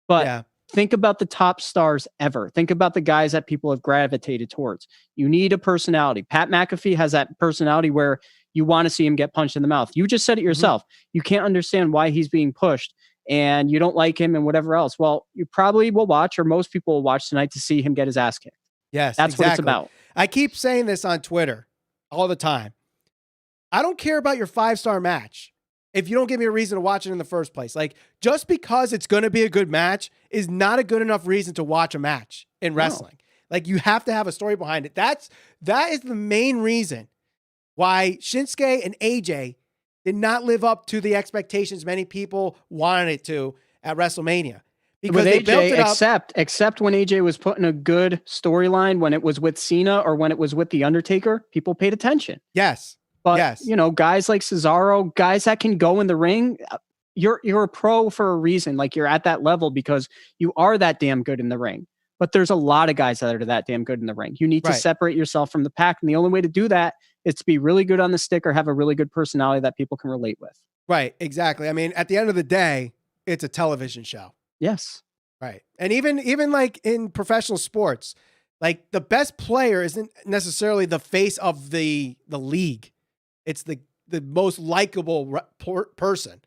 S3: But think about the top stars ever. Think about the guys that people have gravitated towards. You need a personality. Pat McAfee has that personality where you want to see him get punched in the mouth. You just said it yourself. You can't understand why he's being pushed, and you don't like him and whatever else. Well, you probably will watch, or most people will watch tonight to see him get his ass kicked.
S1: Yes,
S3: that's what it's about.
S1: I keep saying this on Twitter all the time. I don't care about your 5-star match if you don't give me a reason to watch it in the first place. Like, just because it's going to be a good match is not a good enough reason to watch a match in wrestling. Like, you have to have a story behind it. That is the main reason why Shinsuke and AJ did not live up to the expectations many people wanted it to at WrestleMania. Because
S3: with
S1: they
S3: AJ,
S1: built it up.
S3: Except when AJ was putting a good storyline, when it was with Cena or when it was with The Undertaker, people paid attention.
S1: Yes.
S3: But, you know, guys like Cesaro, guys that can go in the ring, you're a pro for a reason. Like, you're at that level because you are that damn good in the ring. But there's a lot of guys that are that damn good in the ring. You need to separate yourself from the pack. And the only way to do that is to be really good on the stick or have a really good personality that people can relate with.
S1: Right. Exactly. I mean, at the end of the day, it's a television show.
S3: Yes.
S1: Right. And even like in professional sports, like, the best player isn't necessarily the face of the league. It's the most likable person.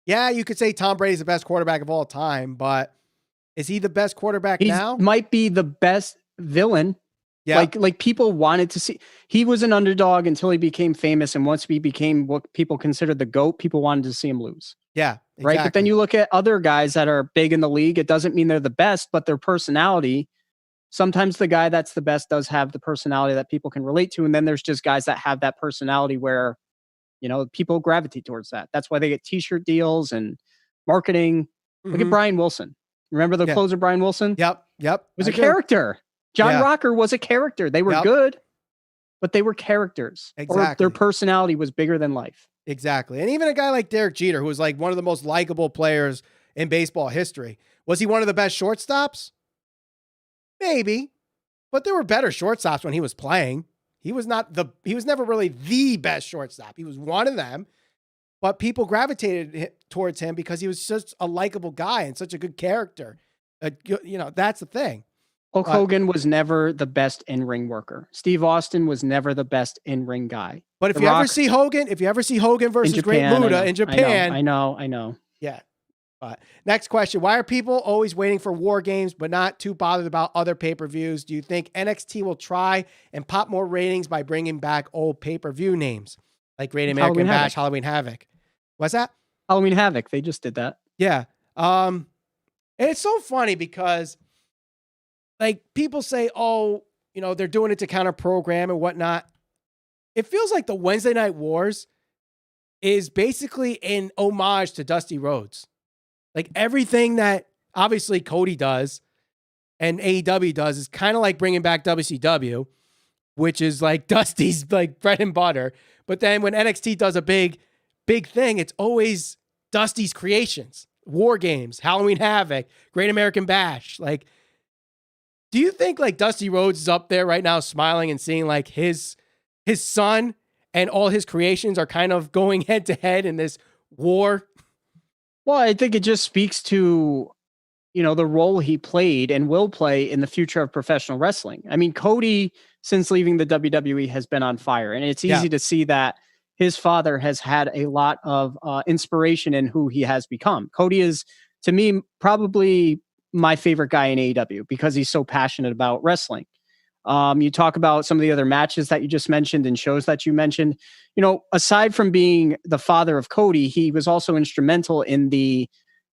S1: Yeah, you could say Tom Brady's the best quarterback of all time, but is he the best quarterback now?
S3: Might be the best villain. Yeah. Like people wanted to see. He was an underdog until he became famous, and once he became what people considered the GOAT, people wanted to see him lose.
S1: Yeah, exactly.
S3: Right. But then you look at other guys that are big in the league. It doesn't mean they're the best, but their personality. Sometimes the guy that's the best does have the personality that people can relate to. And then there's just guys that have that personality where, you know, people gravitate towards that. That's why they get t-shirt deals and marketing. Look at Brian Wilson. Remember the closer, Brian Wilson?
S1: Yep.
S3: Was a character. John Rocker was a character. They were good, but they were characters.
S1: Exactly.
S3: Or their personality was bigger than life.
S1: Exactly. And even a guy like Derek Jeter, who was like one of the most likable players in baseball history. Was he one of the best shortstops? Maybe, but there were better shortstops when he was playing. He was never really the best shortstop. He was one of them, but people gravitated towards him because he was just a likable guy and such a good character. You know, that's the thing.
S3: Hulk Hogan was never the best in-ring worker. Steve Austin was never the best in-ring guy.
S1: But if you ever see Hogan versus Japan, Great Muta in Japan.
S3: I know.
S1: Yeah. Next question. Why are people always waiting for War Games but not too bothered about other pay-per-views? Do you think NXT will try and pop more ratings by bringing back old pay-per-view names like Great American Bash, Halloween Havoc? What's that?
S3: Halloween Havoc. They just did that.
S1: Yeah. And it's so funny because, like, people say, oh, you know, they're doing it to counter program and whatnot. It feels like the Wednesday Night Wars is basically an homage to Dusty Rhodes. Like, everything that obviously Cody does and AEW does is kind of like bringing back WCW, which is like Dusty's like bread and butter. But then when NXT does a big thing, it's always Dusty's creations, War Games, Halloween Havoc, Great American Bash. Like, do you think like Dusty Rhodes is up there right now smiling and seeing like his son and all his creations are kind of going head to head in this war?
S3: Well, I think it just speaks to, you know, the role he played and will play in the future of professional wrestling. I mean, Cody, since leaving the WWE, has been on fire. And it's easy to see that his father has had a lot of inspiration in who he has become. Cody is, to me, probably my favorite guy in AEW because he's so passionate about wrestling. You talk about some of the other matches that you just mentioned and shows that you mentioned, you know, aside from being the father of Cody, he was also instrumental in the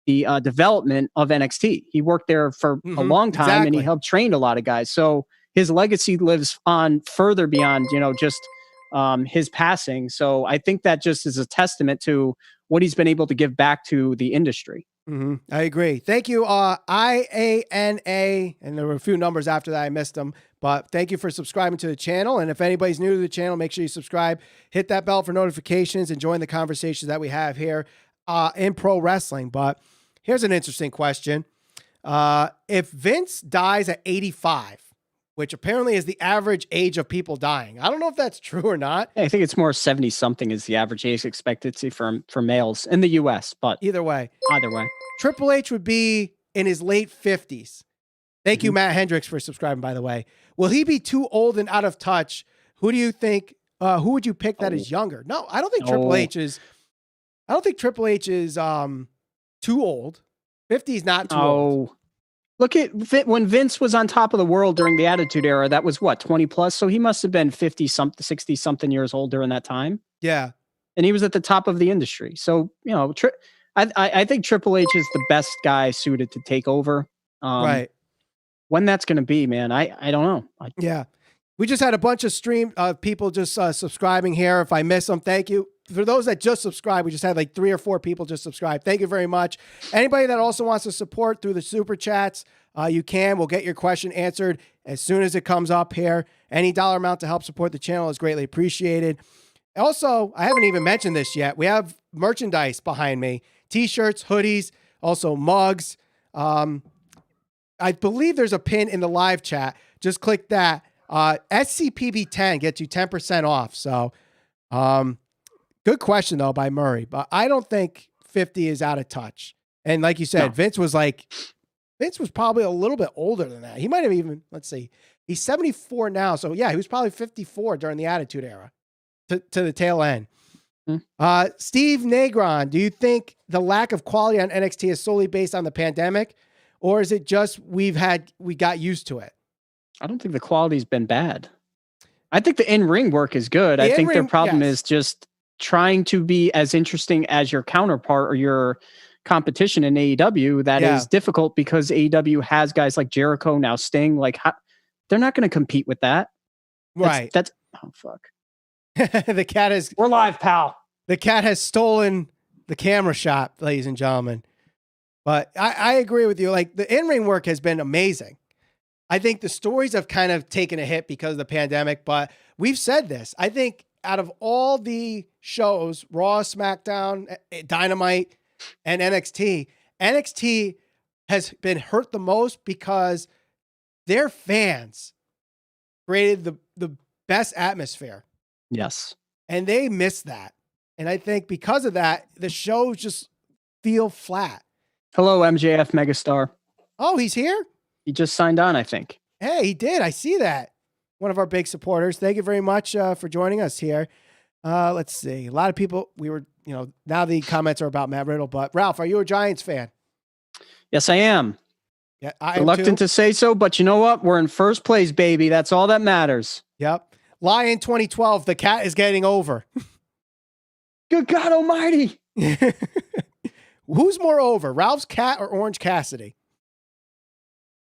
S3: development of NXT. He worked there for a long time and he helped train a lot of guys. So his legacy lives on further beyond, you know, just his passing. So I think that just is a testament to what he's been able to give back to the industry.
S1: I agree. Thank you, IANA, and there were a few numbers after that. I missed them, but thank you for subscribing to the channel. And if anybody's new to the channel, make sure you subscribe, hit that bell for notifications, and join the conversations that we have here in pro wrestling. But here's an interesting question. If Vince dies at 85, which apparently is the average age of people dying, I don't know if that's true or not.
S3: I think it's more 70-something is the average age expectancy for males in the U.S., but
S1: Either way. Triple H would be in his late 50s. Thank you, Matt Hendricks, for subscribing, by the way. Will he be too old and out of touch? Who do you think, who would you pick that is younger? No, I don't think Triple H is, too old. 50 is not too old.
S3: Look at when Vince was on top of the world during the Attitude Era, that was what, 20 plus? So he must have been 50-something, 60-something years old during that time.
S1: Yeah.
S3: And he was at the top of the industry. So, you know, I think Triple H is the best guy suited to take over.
S1: Right.
S3: When that's going to be, man, I don't know.
S1: Yeah. We just had a bunch of people just subscribing here. If I miss them, thank you. For those that just subscribed, we just had like 3 or 4 people just subscribe. Thank you very much. Anybody that also wants to support through the super chats, you can. We'll get your question answered as soon as it comes up here. Any dollar amount to help support the channel is greatly appreciated. Also, I haven't even mentioned this yet. We have merchandise behind me. T-shirts, hoodies, also mugs. I believe there's a pin in the live chat. Just click that. SCPB10 gets you 10% off. So, good question, though, by Murray. But I don't think 50 is out of touch. And like you said, Vince was probably a little bit older than that. He might have even, let's see, he's 74 now. So, yeah, he was probably 54 during the Attitude Era to the tail end. Steve Negron, do you think the lack of quality on NXT is solely based on the pandemic? Or is it just we got used to it?
S3: I don't think the quality's been bad. I think the in-ring work is good. I think their problem is just trying to be as interesting as your counterpart or your competition in AEW. That is difficult because AEW has guys like Jericho, now Sting. Like, they're not going to compete with that.
S1: Right.
S3: That's oh, fuck.
S1: The cat is...
S3: We're live, pal.
S1: The cat has stolen the camera shot, ladies and gentlemen. But I agree with you. Like, the in-ring work has been amazing. I think the stories have kind of taken a hit because of the pandemic, but we've said this. I think out of all the shows, Raw, SmackDown, Dynamite, and NXT has been hurt the most because their fans created the best atmosphere.
S3: Yes.
S1: And they missed that. And I think because of that, the shows just feel flat.
S3: Hello, MJF Megastar.
S1: Oh, he's here?
S3: He just signed on, I think.
S1: Hey, he did. I see that. One of our big supporters. Thank you very much for joining us here. Let's see. A lot of people, now the comments are about Matt Riddle, but Ralph, are you a Giants fan?
S3: Yes, I am.
S1: Yeah, I am
S3: reluctant to say so, but you know what? We're in first place, baby. That's all that matters.
S1: Yep. Lion 2012, the cat is getting over.
S3: Good God almighty.
S1: Who's more over, Ralph's cat or Orange Cassidy?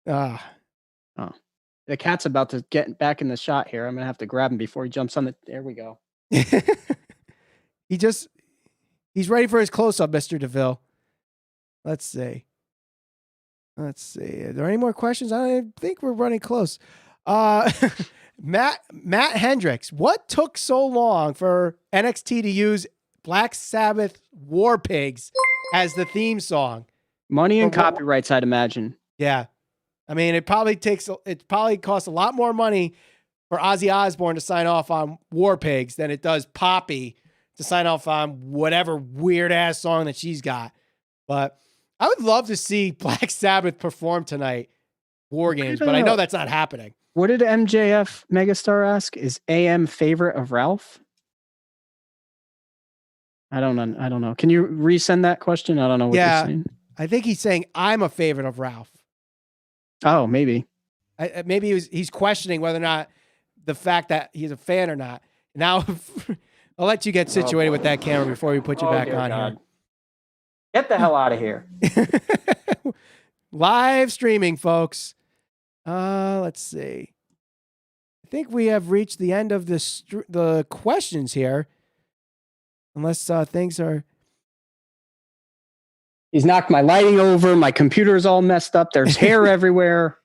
S3: The cat's about to get back in the shot here. I'm going to have to grab him before he jumps on there we go.
S1: He's ready for his close-up, Mr. DeVille. Let's see. Are there any more questions? I think we're running close. Matt Hendricks, what took so long for NXT to use Black Sabbath War Pigs as the theme song?
S3: Money and copyrights, I'd imagine.
S1: Yeah. I mean, it probably costs a lot more money for Ozzy Osbourne to sign off on War Pigs than it does Poppy to sign off on whatever weird ass song that she's got. But I would love to see Black Sabbath perform tonight, War Games, but I know that's not happening.
S3: What did MJF Megastar ask? Is AM favorite of Ralph? I don't know. Can you resend that question? I don't know what you're saying.
S1: I think he's saying I'm a favorite of Ralph.
S3: Oh, maybe.
S1: Maybe he's questioning whether or not the fact that he's a fan or not. Now, I'll let you get situated with that camera before we put you back on here.
S3: Get the hell out of here.
S1: Live streaming, folks. Let's see. I think we have reached the end of the questions here. Unless things are...
S3: He's knocked my lighting over. My computer's all messed up. There's hair everywhere.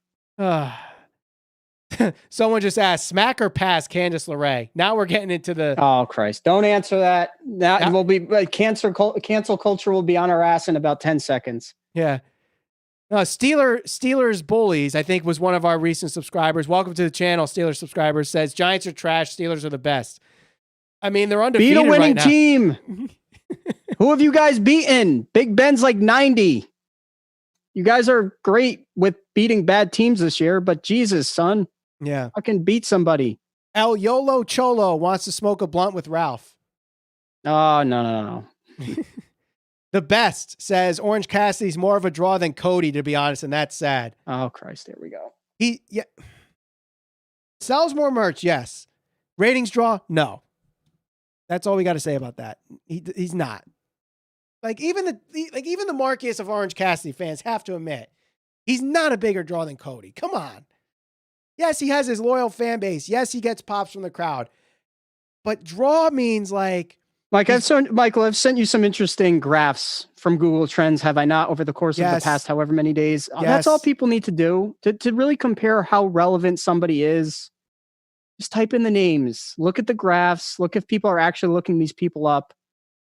S1: Someone just asked, smack or pass Candice LeRae? Now we're getting into the...
S3: Oh, Christ. Don't answer that. That will be... cancel culture will be on our ass in about 10 seconds.
S1: Yeah. Steelers Bullies, I think, was one of our recent subscribers. Welcome to the channel, Steelers subscribers. Says, Giants are trash. Steelers are the best. I mean, they're undefeated.
S3: Beat a winning
S1: right
S3: team. Who have you guys beaten? Big Ben's like 90. You guys are great with beating bad teams this year, but Jesus, son.
S1: Yeah.
S3: Fucking beat somebody.
S1: El Yolo Cholo wants to smoke a blunt with Ralph.
S3: Oh, no.
S1: The best says Orange Cassidy's more of a draw than Cody, to be honest, and that's sad.
S3: Oh, Christ. There we go.
S1: He sells more merch, yes. Ratings draw, no. That's all we got to say about that. He's not. Like even the Marcus of Orange Cassidy fans have to admit, he's not a bigger draw than Cody. Come on. Yes, he has his loyal fan base. Yes, he gets pops from the crowd. But draw means like...
S3: Michael, I've sent you some interesting graphs from Google Trends, have I not, over the course of the past however many days. That's all people need to do to really compare how relevant somebody is. Just type in the names, look at the graphs, look if people are actually looking these people up.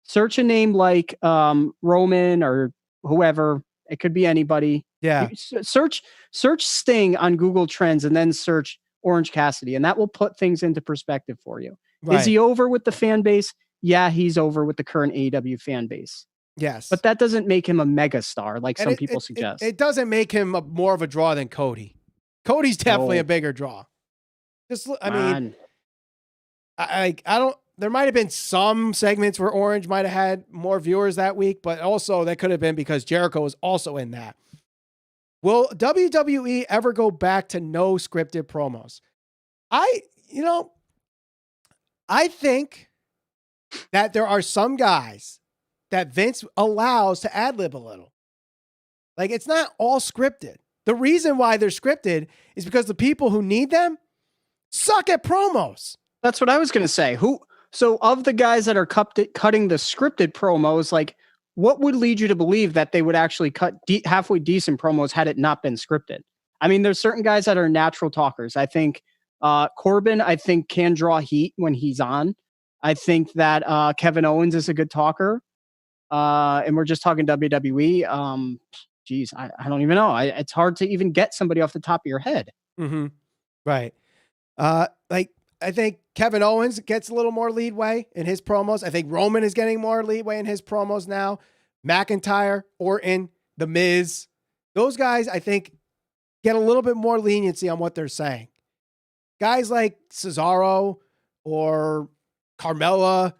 S3: Search a name like Roman or whoever. It could be anybody.
S1: Yeah.
S3: Search Sting on Google Trends and then search Orange Cassidy, and that will put things into perspective for you. Right. Is he over with the fan base? Yeah, he's over with the current AEW fan base.
S1: Yes.
S3: But that doesn't make him a mega star like some people suggest.
S1: It doesn't make him more of a draw than Cody. Cody's definitely a bigger draw. I don't, there might have been some segments where Orange might have had more viewers that week, but also that could have been because Jericho was also in that. Will WWE ever go back to no scripted promos? I think that there are some guys that Vince allows to ad-lib a little. Like, it's not all scripted. The reason why they're scripted is because the people who need them suck at promos.
S3: That's what I was going to say. So of the guys that are cutting the scripted promos, like, what would lead you to believe that they would actually cut halfway decent promos had it not been scripted? I mean, there's certain guys that are natural talkers. I think Corbin, can draw heat when he's on. I think that Kevin Owens is a good talker. And we're just talking WWE. I don't even know. It's hard to even get somebody off the top of your head.
S1: Mm-hmm. Right. I think Kevin Owens gets a little more leadway in his promos. I think Roman is getting more leadway in his promos now. McIntyre, Orton, The Miz. Those guys, I think, get a little bit more leniency on what they're saying. Guys like Cesaro or Carmella,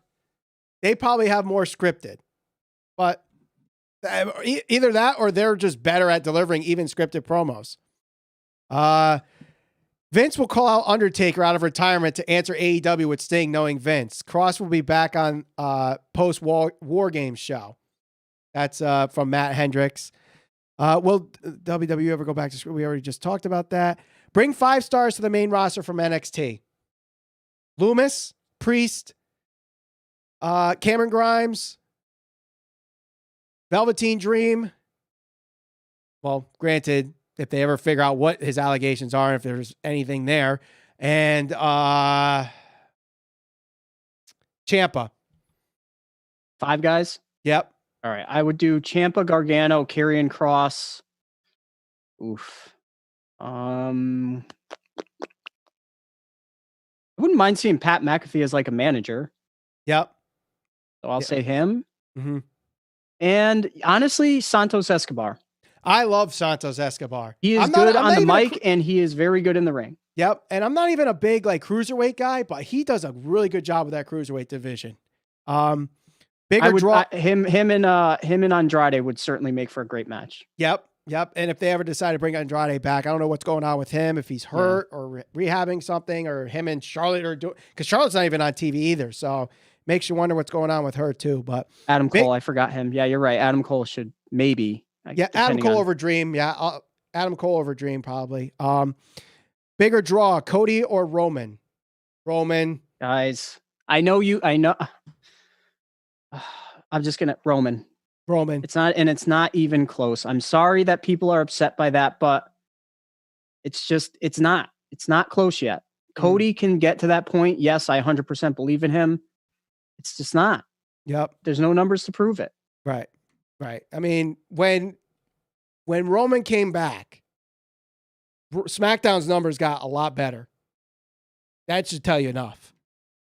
S1: they probably have more scripted. But either that or they're just better at delivering even scripted promos. Vince will call out Undertaker out of retirement to answer AEW with Sting, knowing Vince. Cross will be back on post-War Games show. That's from Matt Hendricks. Will WWE ever go back to... We already just talked about that. Bring 5 stars to the main roster from NXT. Lumis, Priest, Cameron Grimes, Velveteen Dream. Well, granted, if they ever figure out what his allegations are, if there's anything there. And Ciampa.
S3: 5 guys?
S1: Yep.
S3: All right. I would do Ciampa, Gargano, Karrion Kross. Oof. I wouldn't mind seeing Pat McAfee as like a manager.
S1: Yep.
S3: So I'll say him.
S1: Mm-hmm.
S3: And honestly, Santos Escobar.
S1: I love Santos Escobar.
S3: He is good on the mic, and he is very good in the ring.
S1: Yep. And I'm not even a big cruiserweight guy, but he does a really good job with that cruiserweight division. Bigger draw.
S3: Him and Andrade would certainly make for a great match.
S1: Yep. And if they ever decide to bring Andrade back, I don't know what's going on with him, if he's hurt or rehabbing something, or him and Charlotte are doing, because Charlotte's not even on TV either. So makes you wonder what's going on with her too. But
S3: Adam Cole, I forgot him. Yeah, you're right. Adam Cole should maybe.
S1: Adam Cole over Dream. Yeah, Adam Cole over Dream probably. Bigger draw, Cody or Roman? Roman.
S3: Guys, I know. I'm just gonna Roman.
S1: Roman.
S3: It's not, and it's not even close. I'm sorry that people are upset by that, but it's not close yet. Cody can get to that point. Yes, I 100% believe in him. It's just not.
S1: Yep.
S3: There's no numbers to prove it.
S1: Right. I mean, when Roman came back, SmackDown's numbers got a lot better. That should tell you enough.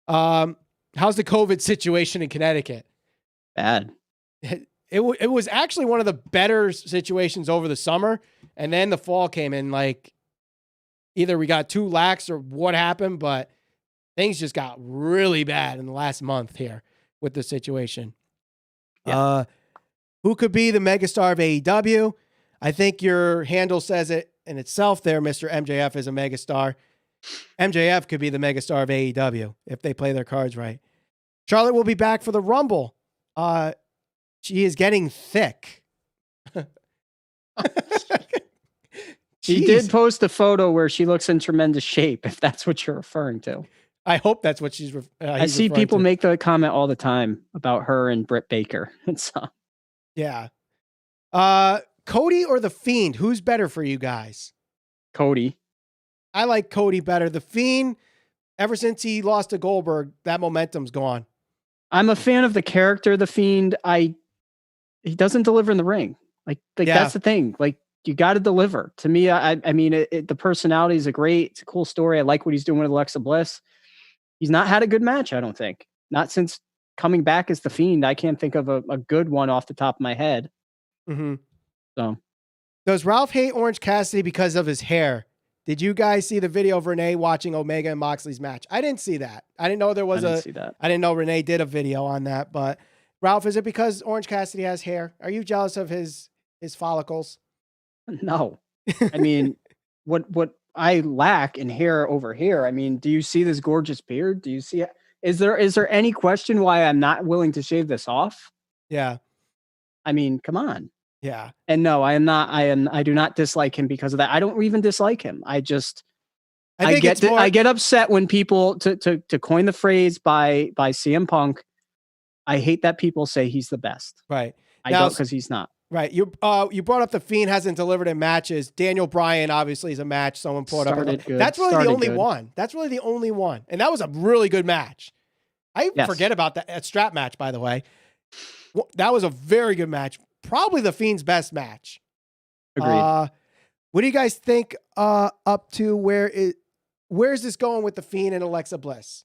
S1: How's the COVID situation in Connecticut?
S3: Bad.
S1: It was actually one of the better situations over the summer, and then the fall came in. Like, either we got too lax or what happened, but things just got really bad in the last month here with the situation.
S3: Yeah.
S1: Who could be the megastar of AEW? I think your handle says it in itself there, Mr. MJF is a megastar. MJF could be the megastar of AEW if they play their cards right. Charlotte will be back for the Rumble. She is getting thick.
S3: She did post a photo where she looks in tremendous shape, if that's what you're referring to.
S1: I hope that's what she's
S3: I see people make the comment all the time about her and Britt Baker. And so,
S1: yeah. Cody or The Fiend? Who's better for you guys?
S3: Cody.
S1: I like Cody better. The Fiend, ever since he lost to Goldberg, that momentum's gone.
S3: I'm a fan of the character, The Fiend. He doesn't deliver in the ring. Like that's the thing. Like, you got to deliver. To me, I mean, the personality is it's a cool story. I like what he's doing with Alexa Bliss. He's not had a good match, I don't think. Not since coming back as The Fiend. I can't think of a good one off the top of my head.
S1: Mm-hmm.
S3: So,
S1: does Ralph hate Orange Cassidy because of his hair? Did you guys see the video of Renee watching Omega and Moxley's match? I didn't see that. I didn't know there was I didn't know Renee did a video on that. But Ralph, is it because Orange Cassidy has hair? Are you jealous of his follicles?
S3: No. I mean, what I lack in hair over here. I mean, do you see this gorgeous beard? Do you see it? Is there any question why I'm not willing to shave this off?
S1: Yeah.
S3: I mean, come on.
S1: Yeah.
S3: And no, I do not dislike him because of that. I don't even dislike him. I get upset when people to coin the phrase by CM Punk. I hate that people say he's the best.
S1: Right.
S3: I don't, because he's not.
S1: Right. You brought up The Fiend hasn't delivered in matches. Daniel Bryan obviously is a match someone put up. That's really the only one. That's really the only one. And that was a really good match. I forget about that strap match, by the way. That was a very good match. Probably The Fiend's best match.
S3: Agreed.
S1: What do you guys think up to where's this going with The Fiend and Alexa Bliss?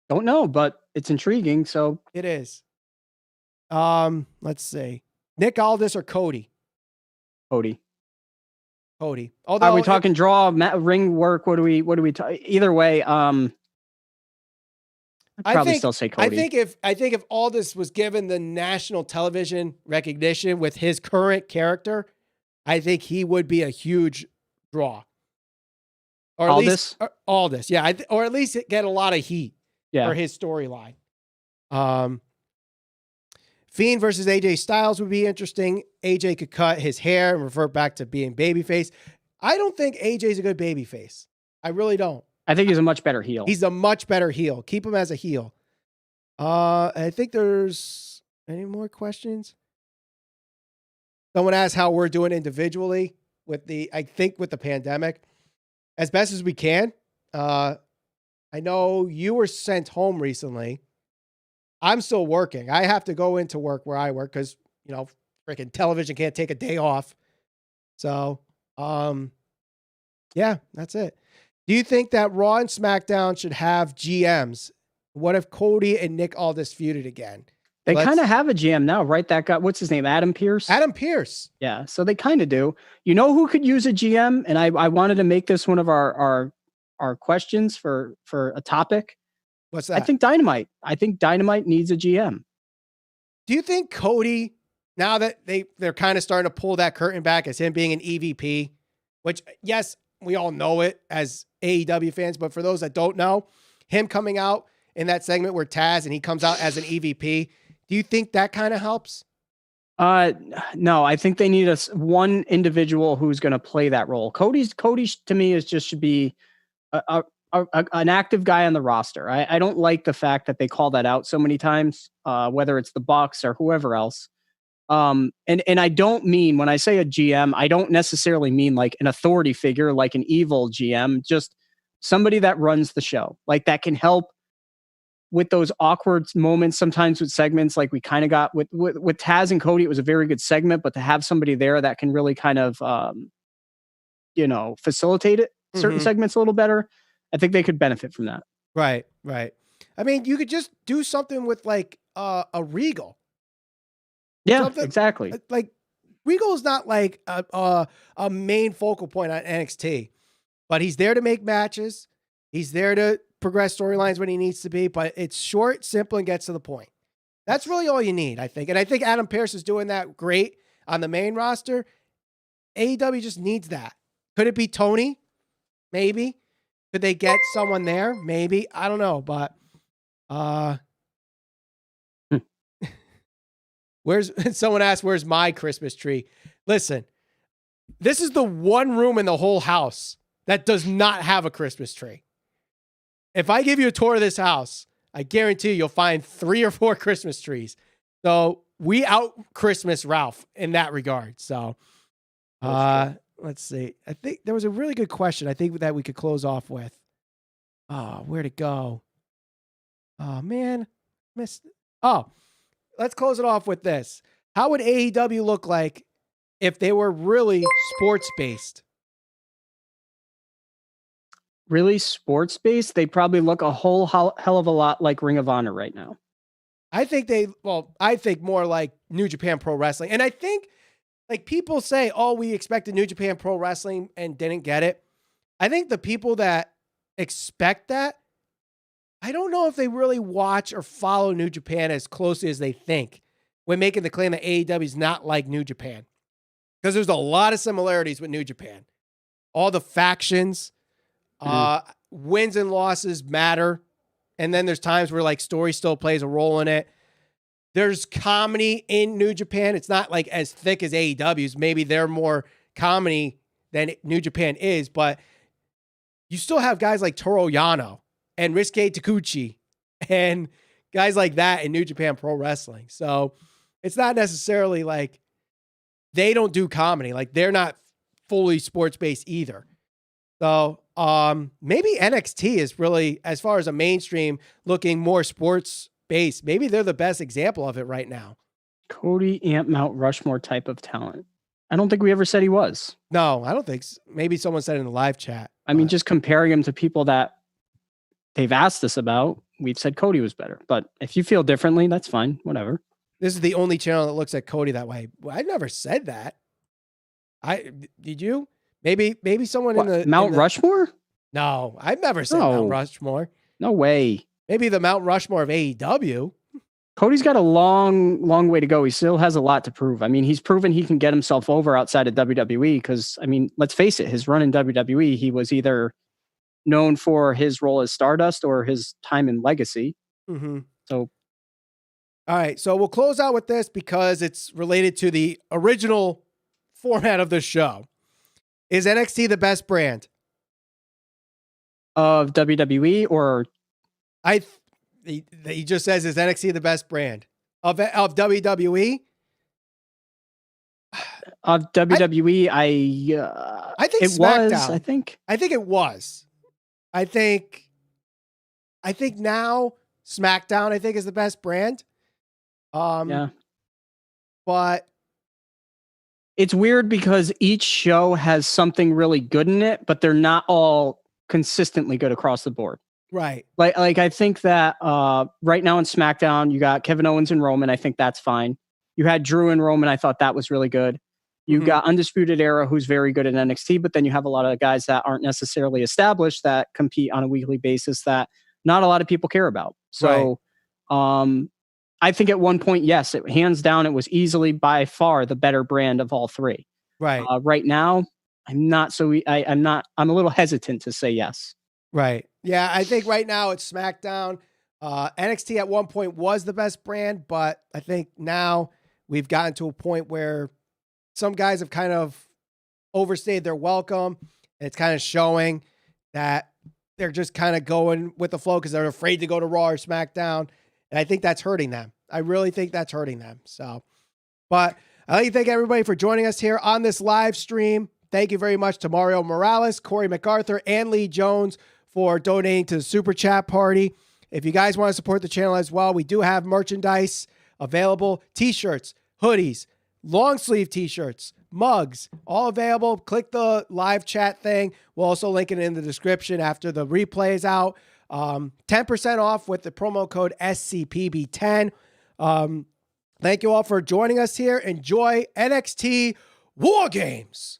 S3: Don't know, but it's intriguing. So
S1: it is. Let's see. Nick Aldis or Cody?
S3: Cody.
S1: Although,
S3: are we talking ring work? What do we either way? I'd probably still say Cody.
S1: I think if Aldis was given the national television recognition with his current character, I think he would be a huge draw. Or at least Aldis, yeah, or at least get a lot of heat for his storyline. Fiend versus AJ Styles would be interesting. AJ could cut his hair and revert back to being babyface. I don't think AJ's a good babyface. I really don't.
S3: I think he's a much better heel.
S1: He's a much better heel. Keep him as a heel. I think there's any more questions. Someone asked how we're doing individually with the pandemic. As best as we can. I know you were sent home recently. I'm still working. I have to go into work where I work because, freaking television can't take a day off. So, yeah, that's it. Do you think that Raw and SmackDown should have GMs? What if Cody and Nick Aldis feuded again?
S3: They kind of have a GM now, right? That guy, what's his name? Adam Pearce?
S1: Adam Pearce.
S3: Yeah, so they kind of do. You know who could use a GM? And I wanted to make this one of our questions for a topic.
S1: What's that?
S3: I think Dynamite. Dynamite needs a GM.
S1: Do you think Cody, now that they're kind of starting to pull that curtain back as him being an EVP, which, yes, we all know it as AEW fans, but for those that don't know, him coming out in that segment where Taz and he comes out as an EVP, do you think that kind of helps?
S3: No, I think they need one individual who's going to play that role. Cody's to me should be an active guy on the roster. I don't like the fact that they call that out so many times, whether it's the Bucks or whoever else. And I don't mean, when I say a GM, I don't necessarily mean like an authority figure, like an evil GM, just somebody that runs the show, like that can help with those awkward moments, sometimes with segments like we kind of got with Taz and Cody. It was a very good segment, but to have somebody there that can really kind of, facilitate it, certain segments a little better, I think they could benefit from that.
S1: Right. I mean, you could just do something with like a Regal.
S3: Yeah, exactly.
S1: Like Regal is not like a main focal point on NXT, but he's there to make matches. He's there to progress storylines when he needs to be, but it's short, simple, and gets to the point. That's really all you need, I think. And I think Adam Pearce is doing that great on the main roster. AEW just needs that. Could it be Tony? Maybe. Could they get someone there? Maybe. I don't know, but someone asked, where's my Christmas tree? Listen, this is the one room in the whole house that does not have a Christmas tree. If I give you a tour of this house, I guarantee you'll find 3 or 4 Christmas trees. So we out Christmas Ralph in that regard. So let's see. I think there was a really good question I think that we could close off with. Where'd it go? Oh, man. Missed it. Oh, let's close it off with this. How would AEW look like if they were really sports-based?
S3: Really sports-based? They probably look a whole hell of a lot like Ring of Honor right now.
S1: I think more like New Japan Pro Wrestling. And I think, like, people say, oh, we expected New Japan Pro Wrestling and didn't get it. I think the people that expect that, I don't know if they really watch or follow New Japan as closely as they think when making the claim that AEW is not like New Japan. Because there's a lot of similarities with New Japan. All the factions, wins and losses matter. And then there's times where like story still plays a role in it. There's comedy in New Japan. It's not like as thick as AEW's. Maybe they're more comedy than New Japan is, but you still have guys like Toru Yano and Ryusuke Taguchi and guys like that in New Japan Pro Wrestling. So it's not necessarily like they don't do comedy. Like they're not fully sports-based either. So maybe NXT is really, as far as a mainstream, looking more sports-based. Maybe they're the best example of it right now.
S3: Cody Amp Mount Rushmore type of talent. I don't think we ever said he was.
S1: No, I don't think so. Maybe someone said in the live chat.
S3: I mean, just comparing him to people that they've asked us about, we've said Cody was better. But if you feel differently, that's fine. Whatever.
S1: This is the only channel that looks at Cody that way. Well, I never said that. Did you? Maybe someone in
S3: Mount Rushmore?
S1: No, I've never said Mount Rushmore.
S3: No way.
S1: Maybe the Mount Rushmore of AEW.
S3: Cody's got a long way to go. He still has a lot to prove. I mean, he's proven he can get himself over outside of WWE because, I mean, let's face it, his run in WWE, he was either known for his role as Stardust or his time in Legacy.
S1: Mm-hmm.
S3: So,
S1: all right. So we'll close out with this because it's related to the original format of the show. Is NXT the best brand
S3: of WWE or?
S1: He just says, is NXT the best brand of WWE?
S3: Of WWE,
S1: I think
S3: it
S1: SmackDown.
S3: was.
S1: I think it was. I think now SmackDown, I think, is the best brand.
S3: Yeah.
S1: But
S3: it's weird because each show has something really good in it, but they're not all consistently good across the board.
S1: Right.
S3: Like I think that right now in SmackDown, you got Kevin Owens and Roman. I think that's fine. You had Drew and Roman. I thought that was really good. You got Undisputed Era, who's very good at NXT, but then you have a lot of guys that aren't necessarily established that compete on a weekly basis that not a lot of people care about. So I think at one point, yes, hands down, it was easily by far the better brand of all three.
S1: Right.
S3: Right now, I'm a little hesitant to say yes.
S1: Right. Yeah, I think right now it's SmackDown. NXT at one point was the best brand, but I think now we've gotten to a point where some guys have kind of overstayed their welcome. And it's kind of showing that they're just kind of going with the flow because they're afraid to go to Raw or SmackDown. And I think that's hurting them. I really think that's hurting them. So, but I'd like to thank everybody for joining us here on this live stream. Thank you very much to Mario Morales, Cory MacArthur, and Lee Jones for donating to the Super Chat Party. If you guys want to support the channel as well, we do have merchandise available, t-shirts, hoodies, long sleeve t-shirts, mugs, all available. Click the live chat thing. We'll also link it in the description after the replay is out. 10% off with the promo code SCPB10. Thank you all for joining us here. Enjoy NXT War Games.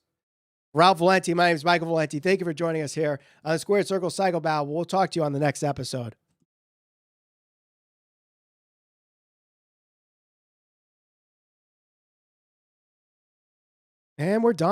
S1: Ralph Valenti, my name is Michael Valenti. Thank you for joining us here on the Squared Circle Cycle Battle. We'll talk to you on the next episode. And we're done.